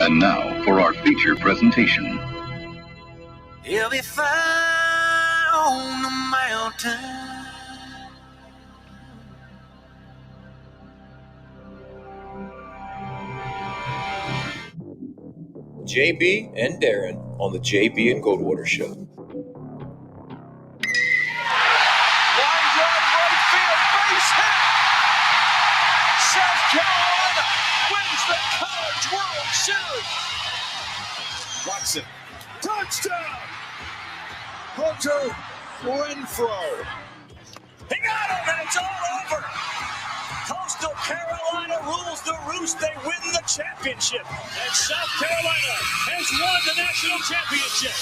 And now for our feature presentation. He'll be fine on the mountain. JB and Darren on the JB and Goldwater Show. Line drive right field, base hit. South Carolina wins the College World Series. Watson, touchdown. Hunter Renfrow. He got him, and it's all over. Coastal Carolina rules the roost. They win the championship. And South Carolina has won the national championship.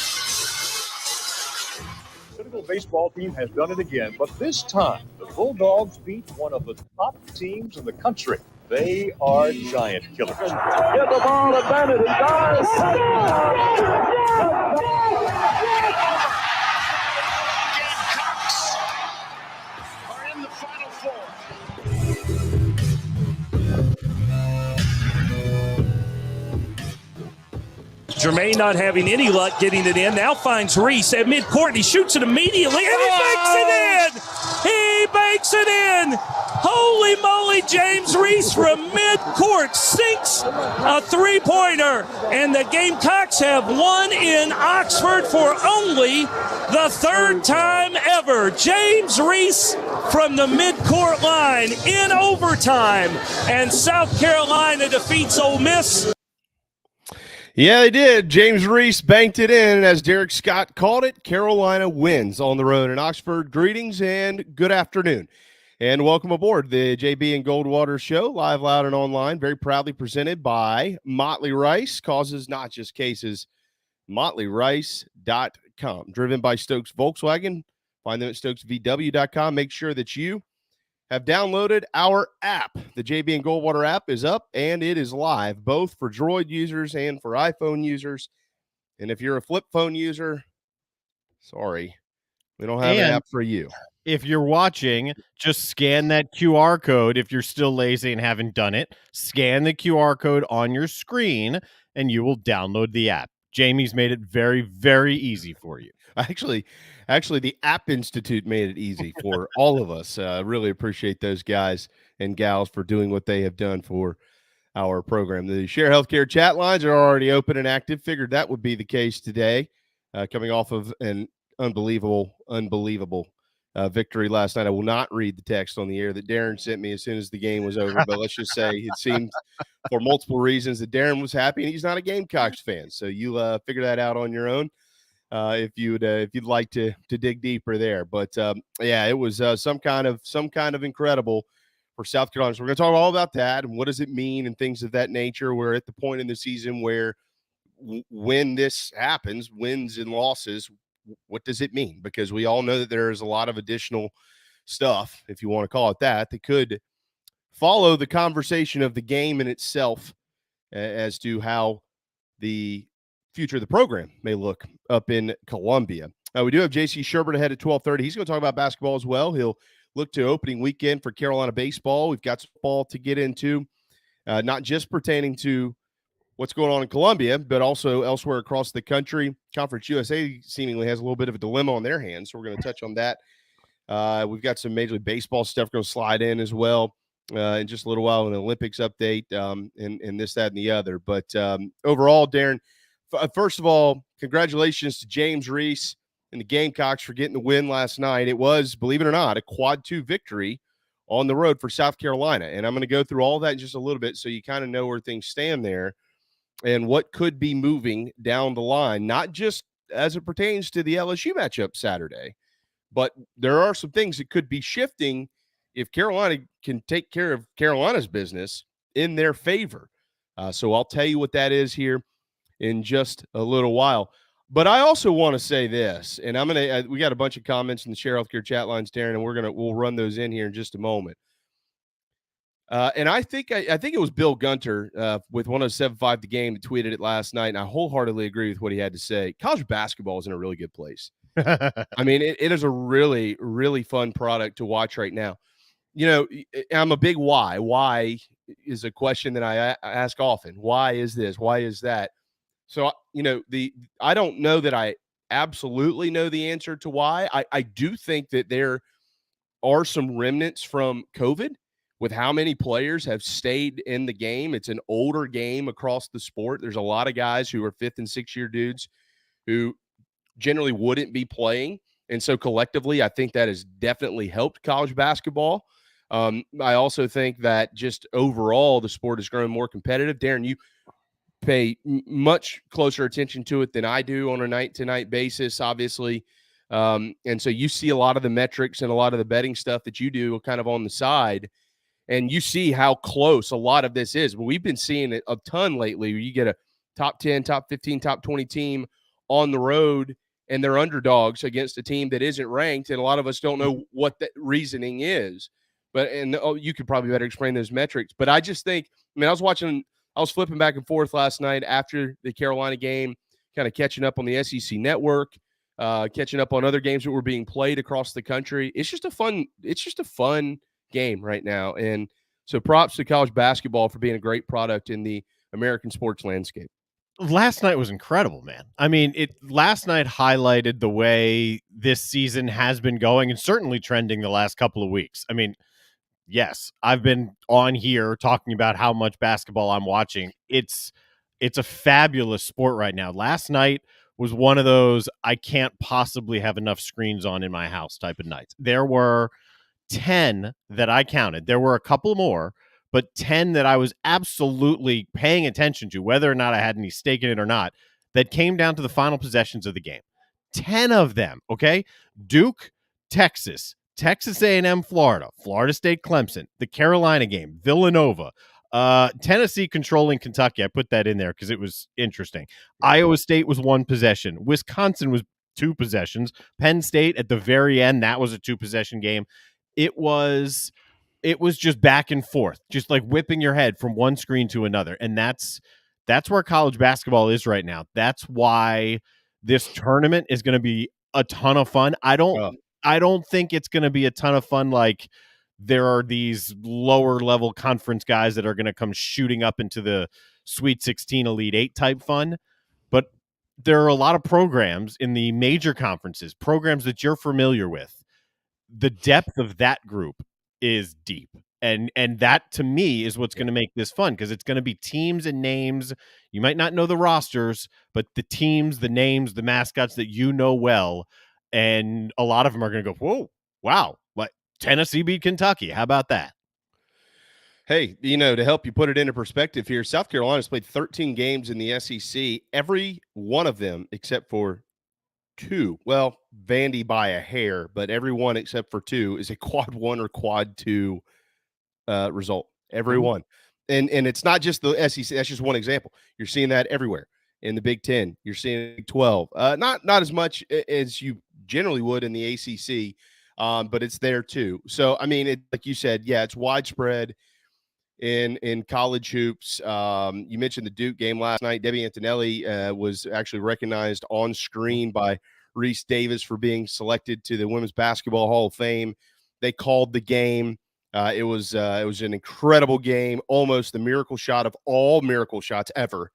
The Citadel baseball team has done it again, but this time the Bulldogs beat one of the top teams in the country. They are giant killers. Get the ball to Bennett. He does. Gamecocks are in the Final Four. Jermaine not having any luck getting it in. Now finds Reese at midcourt. He shoots it immediately, and he makes it in! He makes it in! Holy moly, James Reese from midcourt sinks a three-pointer. And the Gamecocks have won in Oxford for only the third time ever. James Reese from the midcourt line in overtime. And South Carolina defeats Ole Miss. Yeah, they did. James Reese banked it in, and as Derek Scott called it, Carolina wins on the road in Oxford. Greetings and good afternoon, and welcome aboard the JB and Goldwater Show, live, loud, and online, very proudly presented by Motley Rice, causes not just cases, MotleyRice.com, driven by Stokes Volkswagen. Find them at StokesVW.com. Make sure that you have downloaded our app. The JB and Goldwater app is up, and it is live, both for Droid users and for iPhone users. And if you're a flip phone user, sorry, we don't have an app for you. If you're watching, just scan that QR code. If you're still lazy and haven't done it, scan the QR code on your screen, and you will download the app. Jamie's made it very, very easy for you. Actually, the App Institute made it easy for all of us. Really appreciate those guys and gals for doing what they have done for our program. The Share Healthcare chat lines are already open and active. Figured that would be the case today, coming off of an unbelievable victory last night. I will not read the text on the air that Darren sent me as soon as the game was over, but let's just say it seemed for multiple reasons that Darren was happy, and he's not a Gamecocks fan. So you figure that out on your own. If you'd like to dig deeper there, but yeah, it was some kind of incredible for South Carolina. So we're going to talk all about that and what does it mean and things of that nature. We're at the point in the season where when this happens, wins and losses, what does it mean? Because we all know that there is a lot of additional stuff, if you want to call it that could follow the conversation of the game in itself as to how the future of the program may look up in Columbia. We do have JC Shurburtt ahead at 12:30. He's going to talk about basketball as well. He'll look to opening weekend for Carolina baseball. We've got some ball to get into, not just pertaining to what's going on in Columbia, but also elsewhere across the country. Conference USA seemingly has a little bit of a dilemma on their hands, so we're going to touch on that. We've got some Major League Baseball stuff going to slide in as well in just a little while, an Olympics update and this, that, and the other. But overall, Darren, first of all, congratulations to James Reese and the Gamecocks for getting the win last night. It was, believe it or not, a quad 2 victory on the road for South Carolina. And I'm going to go through all that in just a little bit so you kind of know where things stand there and what could be moving down the line, not just as it pertains to the LSU matchup Saturday, but there are some things that could be shifting if Carolina can take care of Carolina's business in their favor. So I'll tell you what that is here in just a little while. But I also want to say this, and we got a bunch of comments in the Share Healthcare chat lines, Darren, and we'll run those in here in just a moment. And I think it was Bill Gunter with 107.5 The Game that tweeted it last night, and I wholeheartedly agree with what he had to say. College basketball is in a really good place. I mean, it is a really, really fun product to watch right now. You know, I'm a big why is a question that I ask often. Why is this? Why is that? So, I don't know that I absolutely know the answer to why. I do think that there are some remnants from COVID with how many players have stayed in the game. It's an older game across the sport. There's a lot of guys who are 5th and 6th year dudes who generally wouldn't be playing. And so collectively, I think that has definitely helped college basketball. I also think that just overall, the sport has grown more competitive. Darren, you pay much closer attention to it than I do on a night-to-night basis, obviously. And so you see a lot of the metrics and a lot of the betting stuff that you do kind of on the side, and you see how close a lot of this is. But we've been seeing it a ton lately where you get a top 10, top 15, top 20 team on the road, and they're underdogs against a team that isn't ranked, and a lot of us don't know what that reasoning is. But you could probably better explain those metrics. But I just think, I was flipping back and forth last night after the Carolina game, kind of catching up on the SEC network, catching up on other games that were being played across the country. It's just a fun game right now. And so props to college basketball for being a great product in the American sports landscape. Last night was incredible, man. I mean, last night highlighted the way this season has been going and certainly trending the last couple of weeks. I mean, yes, I've been on here talking about how much basketball I'm watching. It's a fabulous sport right now. Last night was one of those I can't possibly have enough screens on in my house type of nights. There were 10 that I counted. There were a couple more, but 10 that I was absolutely paying attention to, whether or not I had any stake in it or not, that came down to the final possessions of the game. 10 of them, okay? Duke, Texas, Texas A&M, Florida, Florida State, Clemson, the Carolina game, Villanova, Tennessee controlling Kentucky. I put that in there because it was interesting. Iowa State was 1 possession. Wisconsin was 2 possessions. Penn State at the very end, that was a 2-possession game. It was just back and forth, just like whipping your head from one screen to another. And that's where college basketball is right now. That's why this tournament is going to be a ton of fun. I don't think it's going to be a ton of fun like there are these lower level conference guys that are going to come shooting up into the Sweet 16 Elite 8 type fun. But there are a lot of programs in the major conferences, programs that you're familiar with. The depth of that group is deep. And that, to me, is what's going to make this fun, because it's going to be teams and names. You might not know the rosters, but the teams, the names, the mascots that you know well. And a lot of them are going to go, whoa, wow, what, Tennessee beat Kentucky. How about that? Hey, to help you put it into perspective here, South Carolina's played 13 games in the SEC. Every one of them, except for 2, well, Vandy by a hair, but every one except for 2 is a quad 1 or quad 2 result. Every one. And it's not just the SEC. That's just one example. You're seeing that everywhere in the Big 10. You're seeing Big 12. Not as much as you generally would in the ACC, but it's there too. So, I mean, like you said, yeah, it's widespread in college hoops. You mentioned the Duke game last night. Debbie Antonelli was actually recognized on screen by Reese Davis for being selected to the Women's Basketball Hall of Fame. They called the game. It was an incredible game, almost the miracle shot of all miracle shots ever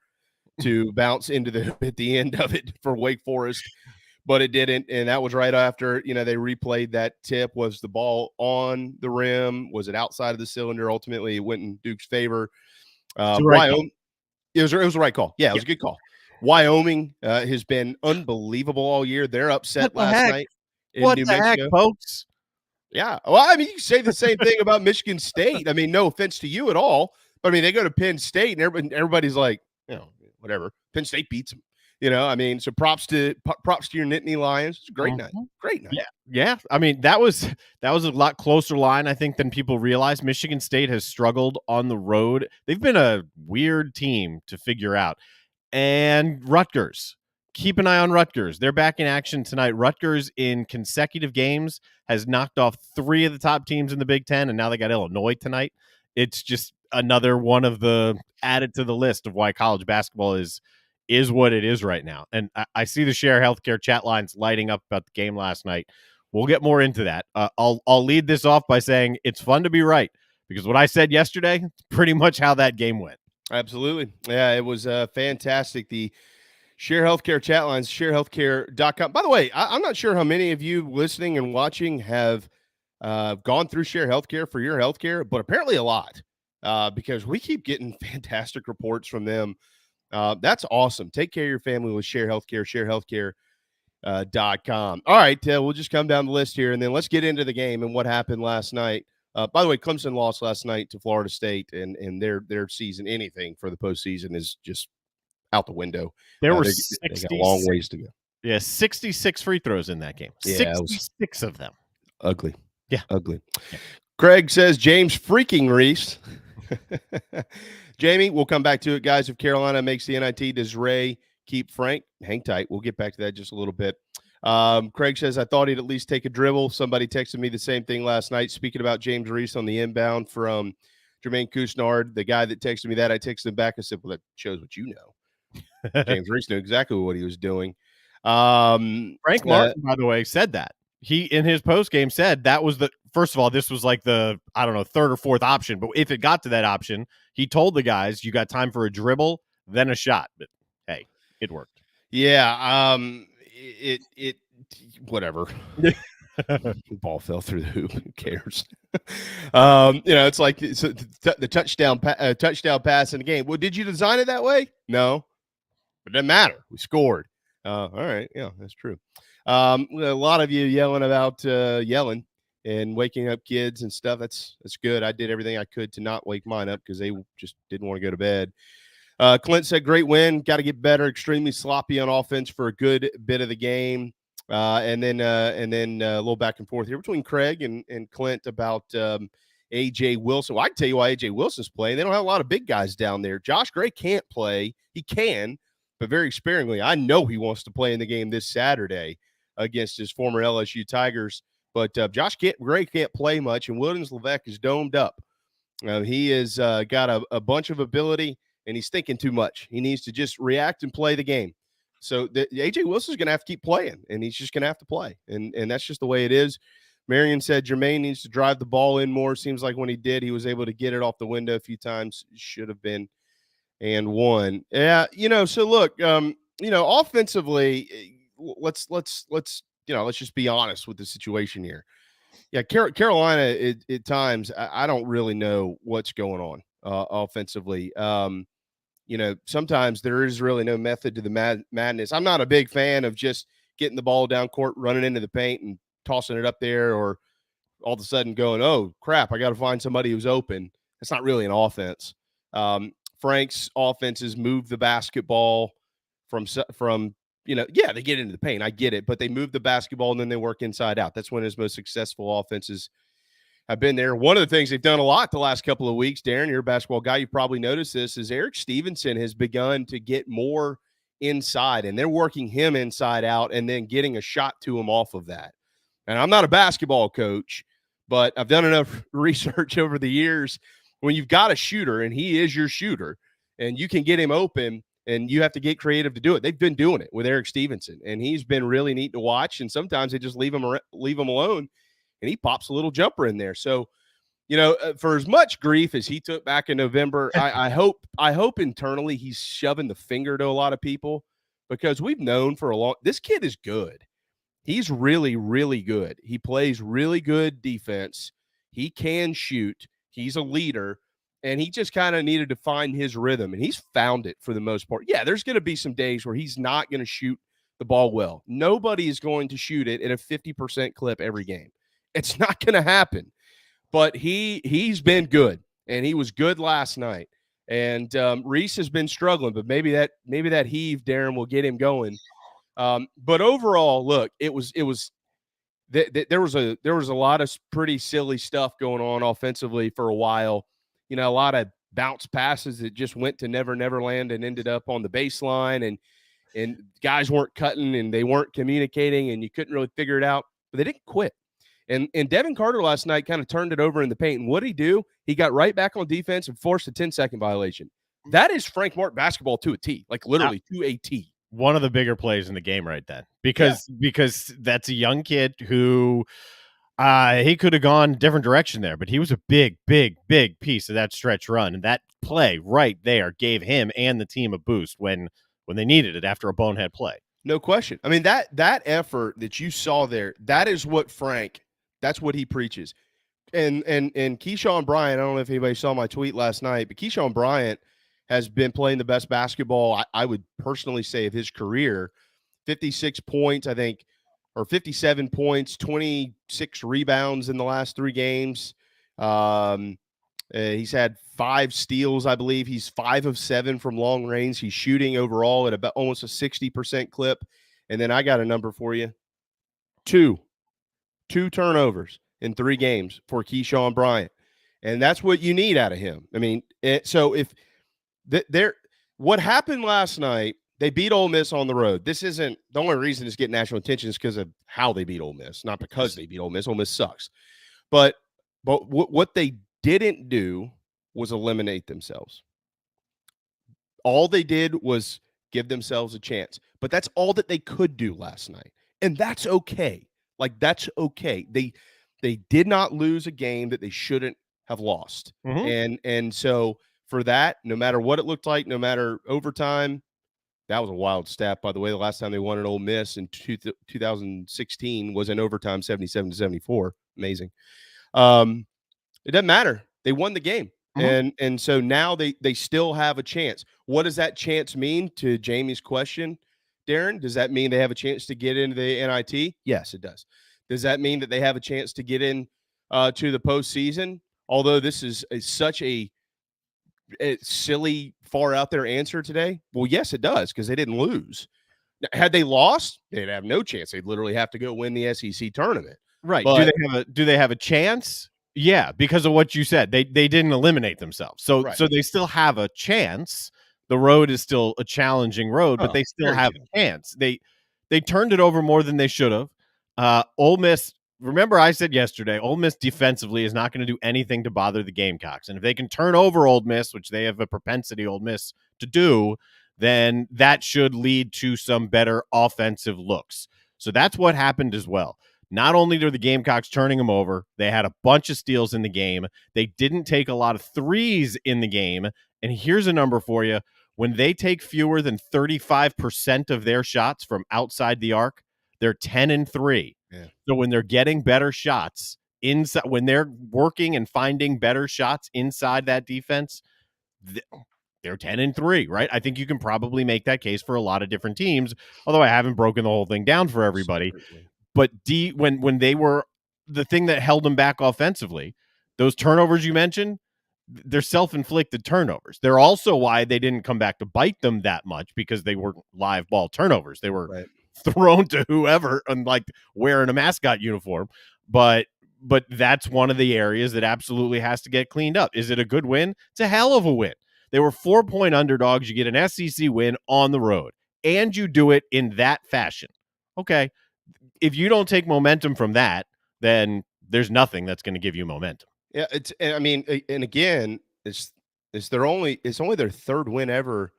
to bounce into the hoop at the end of it for Wake Forest, but it didn't. And that was right after, they replayed that tip. Was the ball on the rim? Was it outside of the cylinder? Ultimately, it went in Duke's favor. Wyoming, it was the right call. Yeah, it was a good call. Wyoming has been unbelievable all year. They're upset last night in New Mexico. Folks? Yeah. Well, I mean, you can say the same thing about Michigan State. I mean, no offense to you at all, but I mean, they go to Penn State and everybody's like, whatever. Penn State beats them. I mean, so props to your Nittany Lions. It's a great night. Great night. Yeah. I mean, that was a lot closer line, I think, than people realize. Michigan State has struggled on the road. They've been a weird team to figure out. And Rutgers. Keep an eye on Rutgers. They're back in action tonight. Rutgers, in consecutive games, has knocked off 3 of the top teams in the Big Ten, and now they got Illinois tonight. It's just another one of the added to the list of why college basketball is what it is right now. And I see the Share Healthcare chat lines lighting up about the game last night. We'll get more into that. I'll lead this off by saying it's fun to be right, because what I said yesterday, pretty much how that game went. Absolutely. Yeah, it was fantastic. The Share Healthcare chat lines, sharehealthcare.com. By the way, I'm not sure how many of you listening and watching have gone through Share Healthcare for your healthcare, but apparently a lot because we keep getting fantastic reports from them. That's awesome. Take care of your family with Share Healthcare, sharehealthcare.com. All right, we'll just come down the list here, and then let's get into the game and what happened last night. By the way, Clemson lost last night to Florida State, and their season, anything for the postseason, is just out the window. There were they got a long ways to go. Yeah, 66 free throws in that game. Yeah, 66 of them. Ugly. Yeah. Ugly. Yeah. Craig says, James freaking Reese. Jamie, we'll come back to it, guys. If Carolina makes the NIT, does Ray keep Frank? Hang tight. We'll get back to that just a little bit. Craig says, I thought he'd at least take a dribble. Somebody texted me the same thing last night. Speaking about James Reese on the inbound from Jermaine Couisnard, the guy that texted me that, I texted him back. I said, well, that shows what you know. James Reese knew exactly what he was doing. Frank Martin, by the way, said that. He, in his post game, said that was first of all, this was like the, I don't know, third or fourth option. But if it got to that option, he told the guys, you got time for a dribble, then a shot. But hey, it worked. Yeah. It whatever. The ball fell through the hoop. Who cares? It's like the touchdown pass in the game. Well, did you design it that way? No. It doesn't matter. We scored. All right. Yeah, that's true. A lot of you yelling about yelling and waking up kids and stuff. That's good. I did everything I could to not wake mine up because they just didn't want to go to bed. Clint said, great win. Got to get better. Extremely sloppy on offense for a good bit of the game. And then a little back and forth here between Craig and Clint about A.J. Wilson. Well, I can tell you why A.J. Wilson's playing. They don't have a lot of big guys down there. Josh Gray can't play. He can, but very sparingly. I know he wants to play in the game this Saturday against his former LSU Tigers, but Josh Gray can't play much, and Wildens Levesque is domed up. He has got a bunch of ability, and he's thinking too much. He needs to just react and play the game. So A.J. Wilson's going to have to keep playing, and he's just going to have to play, and that's just the way it is. Marion said Jermaine needs to drive the ball in more. Seems like when he did, he was able to get it off the window a few times. Should have been and won. Yeah, so look, offensively, let's just be honest with the situation here. Yeah, Carolina at times, I don't really know what's going on offensively. Sometimes there is really no method to the madness. I'm not a big fan of just getting the ball down court, running into the paint and tossing it up there, or all of a sudden going, oh, crap, I got to find somebody who's open. That's not really an offense. Frank's offenses move the basketball from they get into the paint. I get it, but they move the basketball and then they work inside out. That's when his most successful offenses have been there. One of the things they've done a lot the last couple of weeks, Darren, you're a basketball guy, you probably noticed this, is Eric Stevenson has begun to get more inside, and they're working him inside out and then getting a shot to him off of that. And I'm not a basketball coach, but I've done enough research over the years. When you've got a shooter and he is your shooter and you can get him open and you have to get creative to do it. They've been doing it with Eric Stevenson, and he's been really neat to watch. And sometimes they just leave him alone and he pops a little jumper in there. So, for as much grief as he took back in November, I hope internally he's shoving the finger to a lot of people, because we've known for this kid is good. He's really, really good. He plays really good defense. He can shoot. He's a leader, and he just kind of needed to find his rhythm, and he's found it for the most part. Yeah, there's going to be some days where he's not going to shoot the ball well. Nobody is going to shoot it at a 50% clip every game. It's not going to happen. But he's been good, and he was good last night. And Reese has been struggling, but maybe that heave, Darren, will get him going. But overall, look, there was a lot of pretty silly stuff going on offensively for a while. A lot of bounce passes that just went to Never Land and ended up on the baseline, and guys weren't cutting and they weren't communicating, and you couldn't really figure it out. But they didn't quit. And Devin Carter last night kind of turned it over in the paint. And what did he do? He got right back on defense and forced a 10-second violation. That is Frank Martin basketball to a T, like literally to a T. One of the bigger plays in the game right then, because that's a young kid who He could have gone a different direction there, but he was a big, big, big piece of that stretch run. And that play right there gave him and the team a boost when they needed it after a bonehead play. No question. I mean, that effort that you saw there, that is what Frank, that's what he preaches. And Keyshawn Bryant, I don't know if anybody saw my tweet last night, but Keyshawn Bryant has been playing the best basketball, I would personally say, of his career. 56 points, I think, or 57 points, 26 rebounds in the last 3 games. He's had 5 steals, I believe. He's 5 of 7 from long range. He's shooting overall at about almost a 60% clip. And then I got a number for you. 2 turnovers in 3 games for Keyshawn Bryant. And that's what you need out of him. I mean, so if what happened last night, they beat Ole Miss on the road. This isn't the only reason it's getting national attention is because of how they beat Ole Miss, not because they beat Ole Miss. Ole Miss sucks. But what they didn't do was eliminate themselves. All they did was give themselves a chance. But that's all that they could do last night. And that's okay. Like, that's okay. They did not lose a game that they shouldn't have lost. Mm-hmm. And so for that, no matter what it looked like, no matter overtime, that was a wild stat, by the way. The last time they won at Ole Miss in 2016 was in overtime, 77-74. Amazing. It doesn't matter. They won the game. Mm-hmm. And so now they still have a chance. What does that chance mean, to Jamie's question, Darren? Does that mean they have a chance to get into the NIT? Yes, it does. Does that mean that they have a chance to get in to the postseason? Although this is such a silly, far out there answer today. Well, yes, it does, because they didn't lose. Had they lost, they'd have no chance. They'd literally have to go win the SEC tournament. Right. But, do they have a chance? Yeah, because of what you said. They didn't eliminate themselves. So right. So they still have a chance. The road is still a challenging road, but they still have a chance. They turned it over more than they should have. Ole Miss, remember I said yesterday, Ole Miss defensively is not going to do anything to bother the Gamecocks. And if they can turn over Ole Miss, which they have a propensity, Ole Miss, to do, then that should lead to some better offensive looks. So that's what happened as well. Not only are the Gamecocks turning them over, they had a bunch of steals in the game. They didn't take a lot of threes in the game. And here's a number for you. When they take fewer than 35% of their shots from outside the arc, they're 10-3. Yeah. So when they're getting better shots inside, when they're working and finding better shots inside that defense, they're 10-3, right? I think you can probably make that case for a lot of different teams, although I haven't broken the whole thing down for everybody. Certainly. But when they were the thing that held them back offensively, those turnovers you mentioned, they're self-inflicted turnovers. They're also why they didn't come back to bite them that much, because they weren't live ball turnovers. They were thrown to whoever and like wearing a mascot uniform. But that's one of the areas that absolutely has to get cleaned up. Is it a good win? It's a hell of a win. They were 4-point underdogs. You get an SEC win on the road, and you do it in that fashion. Okay. If you don't take momentum from that, then there's nothing that's going to give you momentum. Yeah, and again, it's only their 3rd win ever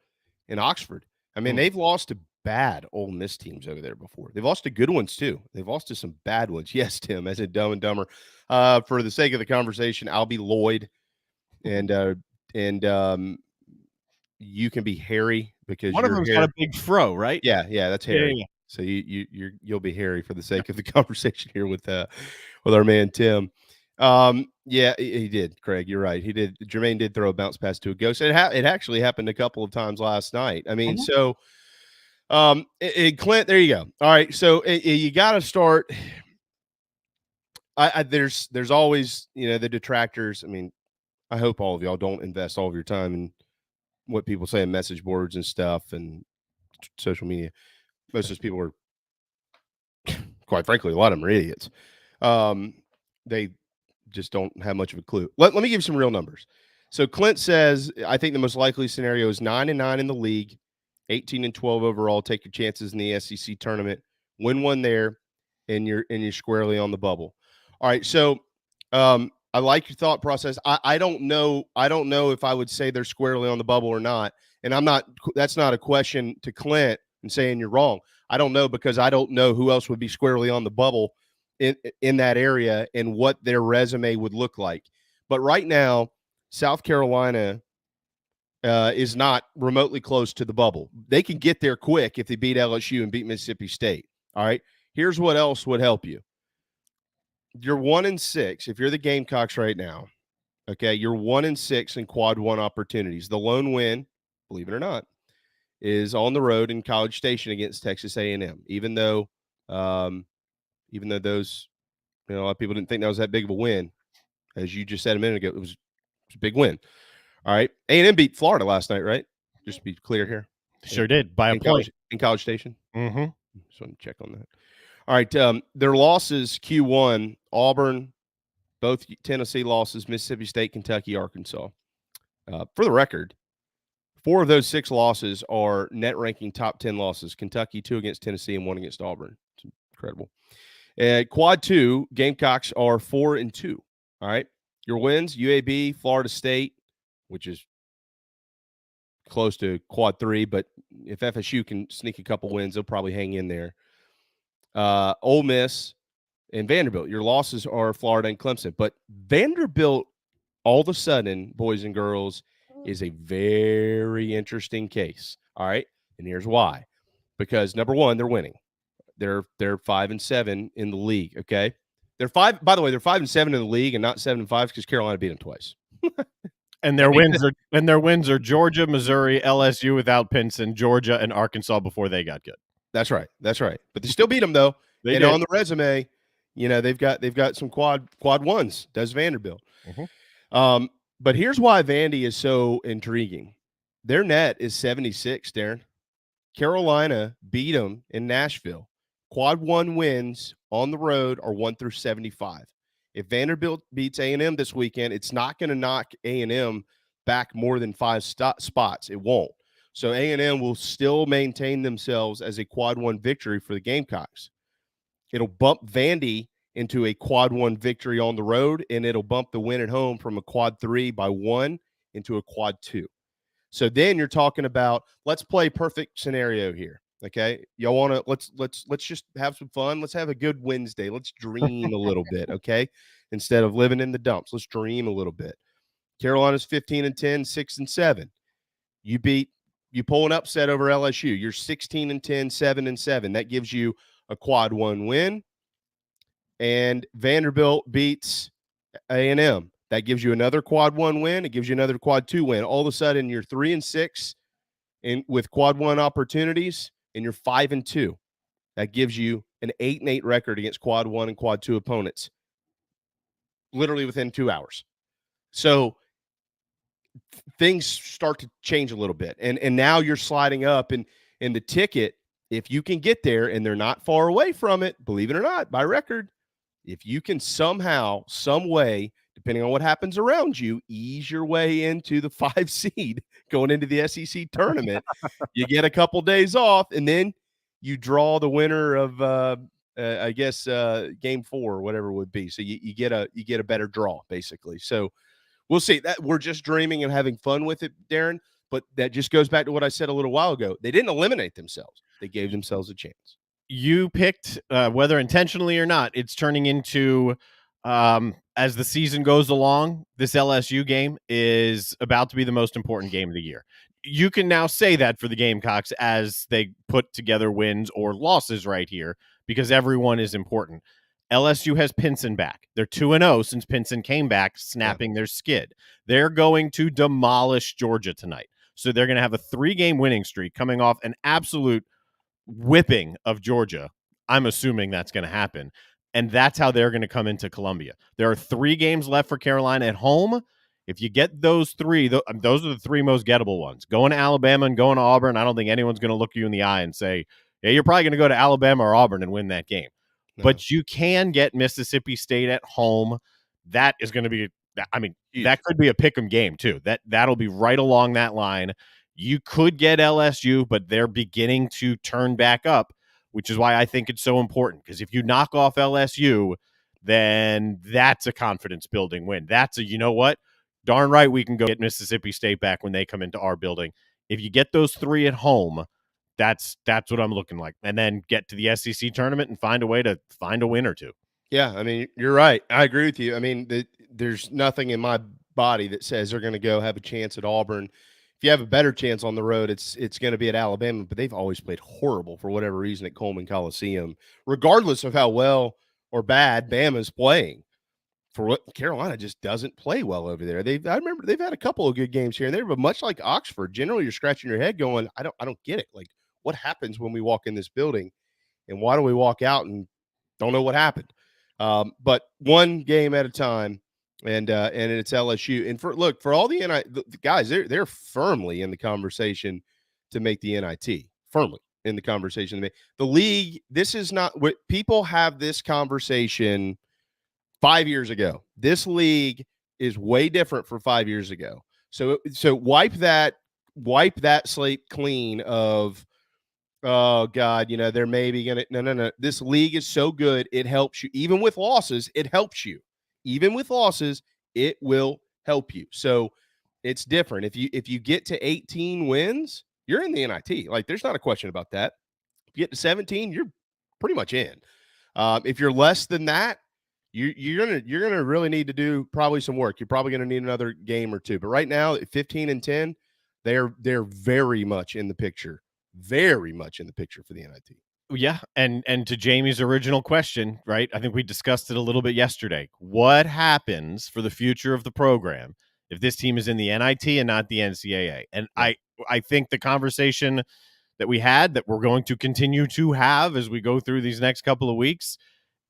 in Oxford. I mean, they've lost to bad Ole Miss teams over there before. They've lost to good ones too. They've lost to some bad ones. Yes, Tim, as in Dumb and Dumber. For the sake of the conversation, I'll be Lloyd, and you can be Harry, because one of them's got a big fro, right? Yeah, that's Harry. Yeah. So you'll be Harry for the sake of the conversation here with our man Tim. Yeah, he did, Craig. You're right. He did. Jermaine did throw a bounce pass to a ghost. It actually happened a couple of times last night. I mean, so Clint, there you go. All right, so you got to start. There's always, the detractors. I mean, I hope all of y'all don't invest all of your time in what people say in message boards and stuff and social media. Most of those people are, quite frankly, a lot of them are idiots. They just don't have much of a clue. Let me give you some real numbers. So Clint says, I think the most likely scenario is 9-9 in the league, 18-12 overall. Take your chances in the SEC tournament, win one there, and you're squarely on the bubble. All right. So I like your thought process. I don't know if I would say they're squarely on the bubble or not. And that's not a question to Clint and saying you're wrong. I don't know, because I don't know who else would be squarely on the bubble in that area and what their resume would look like. But right now, South Carolina is not remotely close to the bubble. They can get there quick if they beat LSU and beat Mississippi State. All right. Here's what else would help you. You're 1-6. If you're the Gamecocks right now, okay, you're 1-6 in quad one opportunities. The lone win, believe it or not, is on the road in College Station against Texas A&M. Even though those, a lot of people didn't think that was that big of a win, as you just said a minute ago, it was a big win. All right, A&M beat Florida last night, right? Just to be clear here. Sure did, by a point. In College Station. Mm-hmm. Just want to check on that. All right, their losses, Q1, Auburn, both Tennessee losses, Mississippi State, Kentucky, Arkansas. For the record, 4 of those 6 losses are net ranking top 10 losses. Kentucky, 2 against Tennessee and 1 against Auburn. It's incredible. Quad 2, Gamecocks are 4-2. All right, your wins, UAB, Florida State, which is close to quad 3, but if FSU can sneak a couple wins, they'll probably hang in there. Ole Miss and Vanderbilt. Your losses are Florida and Clemson. But Vanderbilt, all of a sudden, boys and girls, is a very interesting case. All right? And here's why. Because, number one, they're winning. They're 5-7 in the league, okay? They're 5-7 in the league and not 7-5 because Carolina beat them twice. And their wins are Georgia, Missouri, LSU without Pinson, Georgia, and Arkansas before they got good. That's right. But they still beat them though. They did. On the resume, they've got some quad ones. Does Vanderbilt? Mm-hmm. But here's why Vandy is so intriguing. Their net is 76. Darren, Carolina beat them in Nashville. Quad 1 wins on the road are 1 through 75. If Vanderbilt beats A&M this weekend, it's not going to knock A&M back more than 5 spots. It won't. So A&M will still maintain themselves as a quad 1 victory for the Gamecocks. It'll bump Vandy into a quad 1 victory on the road, and it'll bump the win at home from a quad 3 by 1 into a quad 2. So then you're talking about, let's play perfect scenario here. Okay, y'all want to let's just have some fun. Let's have a good Wednesday. Let's dream a little bit, okay? Instead of living in the dumps, let's dream a little bit. Carolina's 15-10, 6-7. You pull an upset over LSU. You're 16-10, 7-7. That gives you a quad 1 win. And Vanderbilt beats A&M. That gives you another quad 1 win. It gives you another quad 2 win. All of a sudden, you're 3-6 with quad 1 opportunities, and you're 5-2. That gives you an 8-8 record against quad 1 and quad 2 opponents, literally within 2 hours. So things start to change a little bit. And now you're sliding up in the ticket. If you can get there, and they're not far away from it, believe it or not, by record, if you can somehow, some way, depending on what happens around you, ease your way into the 5 seed going into the SEC tournament, you get a couple days off, and then you draw the winner of, game 4 or whatever it would be. So you get a better draw, basically. So we'll see. That we're just dreaming and having fun with it, Darren. But that just goes back to what I said a little while ago. They didn't eliminate themselves. They gave themselves a chance. You picked, whether intentionally or not, it's turning into, as the season goes along, this LSU game is about to be the most important game of the year. You can now say that for the Gamecocks as they put together wins or losses right here, because everyone is important. LSU has Pinson back. They're 2-0 since Pinson came back, snapping their skid. They're going to demolish Georgia tonight. So they're going to have a 3-game winning streak coming off an absolute whipping of Georgia. I'm assuming that's going to happen. And that's how they're going to come into Columbia. There are 3 games left for Carolina at home. If you get those 3, those are the 3 most gettable ones. Going to Alabama and going to Auburn, I don't think anyone's going to look you in the eye and say, yeah, you're probably going to go to Alabama or Auburn and win that game. No. But you can get Mississippi State at home. That is going to be, that could be a pick'em game too. That'll be right along that line. You could get LSU, but they're beginning to turn back up, which is why I think it's so important. Because if you knock off LSU, then that's a confidence-building win. That's a, you know what? Darn right we can go get Mississippi State back when they come into our building. If you get those 3 at home, that's what I'm looking like. And then get to the SEC tournament and find a way to find a win or 2. Yeah, I mean, you're right. I agree with you. I mean, there's nothing in my body that says they're going to go have a chance at Auburn. If you have a better chance on the road, it's going to be at Alabama, but they've always played horrible for whatever reason at Coleman Coliseum, regardless of how well or bad Bama's playing. For what Carolina just doesn't play well over there. I remember they've had a couple of good games here and there, but much like Oxford, generally you're scratching your head going, I don't get it. Like, what happens when we walk in this building, and why do we walk out and don't know what happened? But one game at a time, and it's LSU. And for all the the guys, they're firmly in the conversation to make the NIT. Firmly in the conversation to make the league. This is not what people have this conversation 5 years ago. This league is way different for 5 years ago. So wipe that slate clean of, oh God, they're maybe going to, no. This league is so good. It helps you. Even with losses, it helps you. Even with losses, it will help you. So it's different. If you get to 18 wins, you're in the NIT. Like, there's not a question about that. If you get to 17, you're pretty much in. If you're less than that, you're gonna really need to do probably some work. You're probably gonna need another game or two. But right now, at 15 and 10, they're very much in the picture. Very much in the picture for the NIT. Yeah, and to Jamie's original question, right? I think we discussed it a little bit yesterday. What happens for the future of the program if this team is in the NIT and not the NCAA? And I think the conversation that we had, that we're going to continue to have as we go through these next couple of weeks,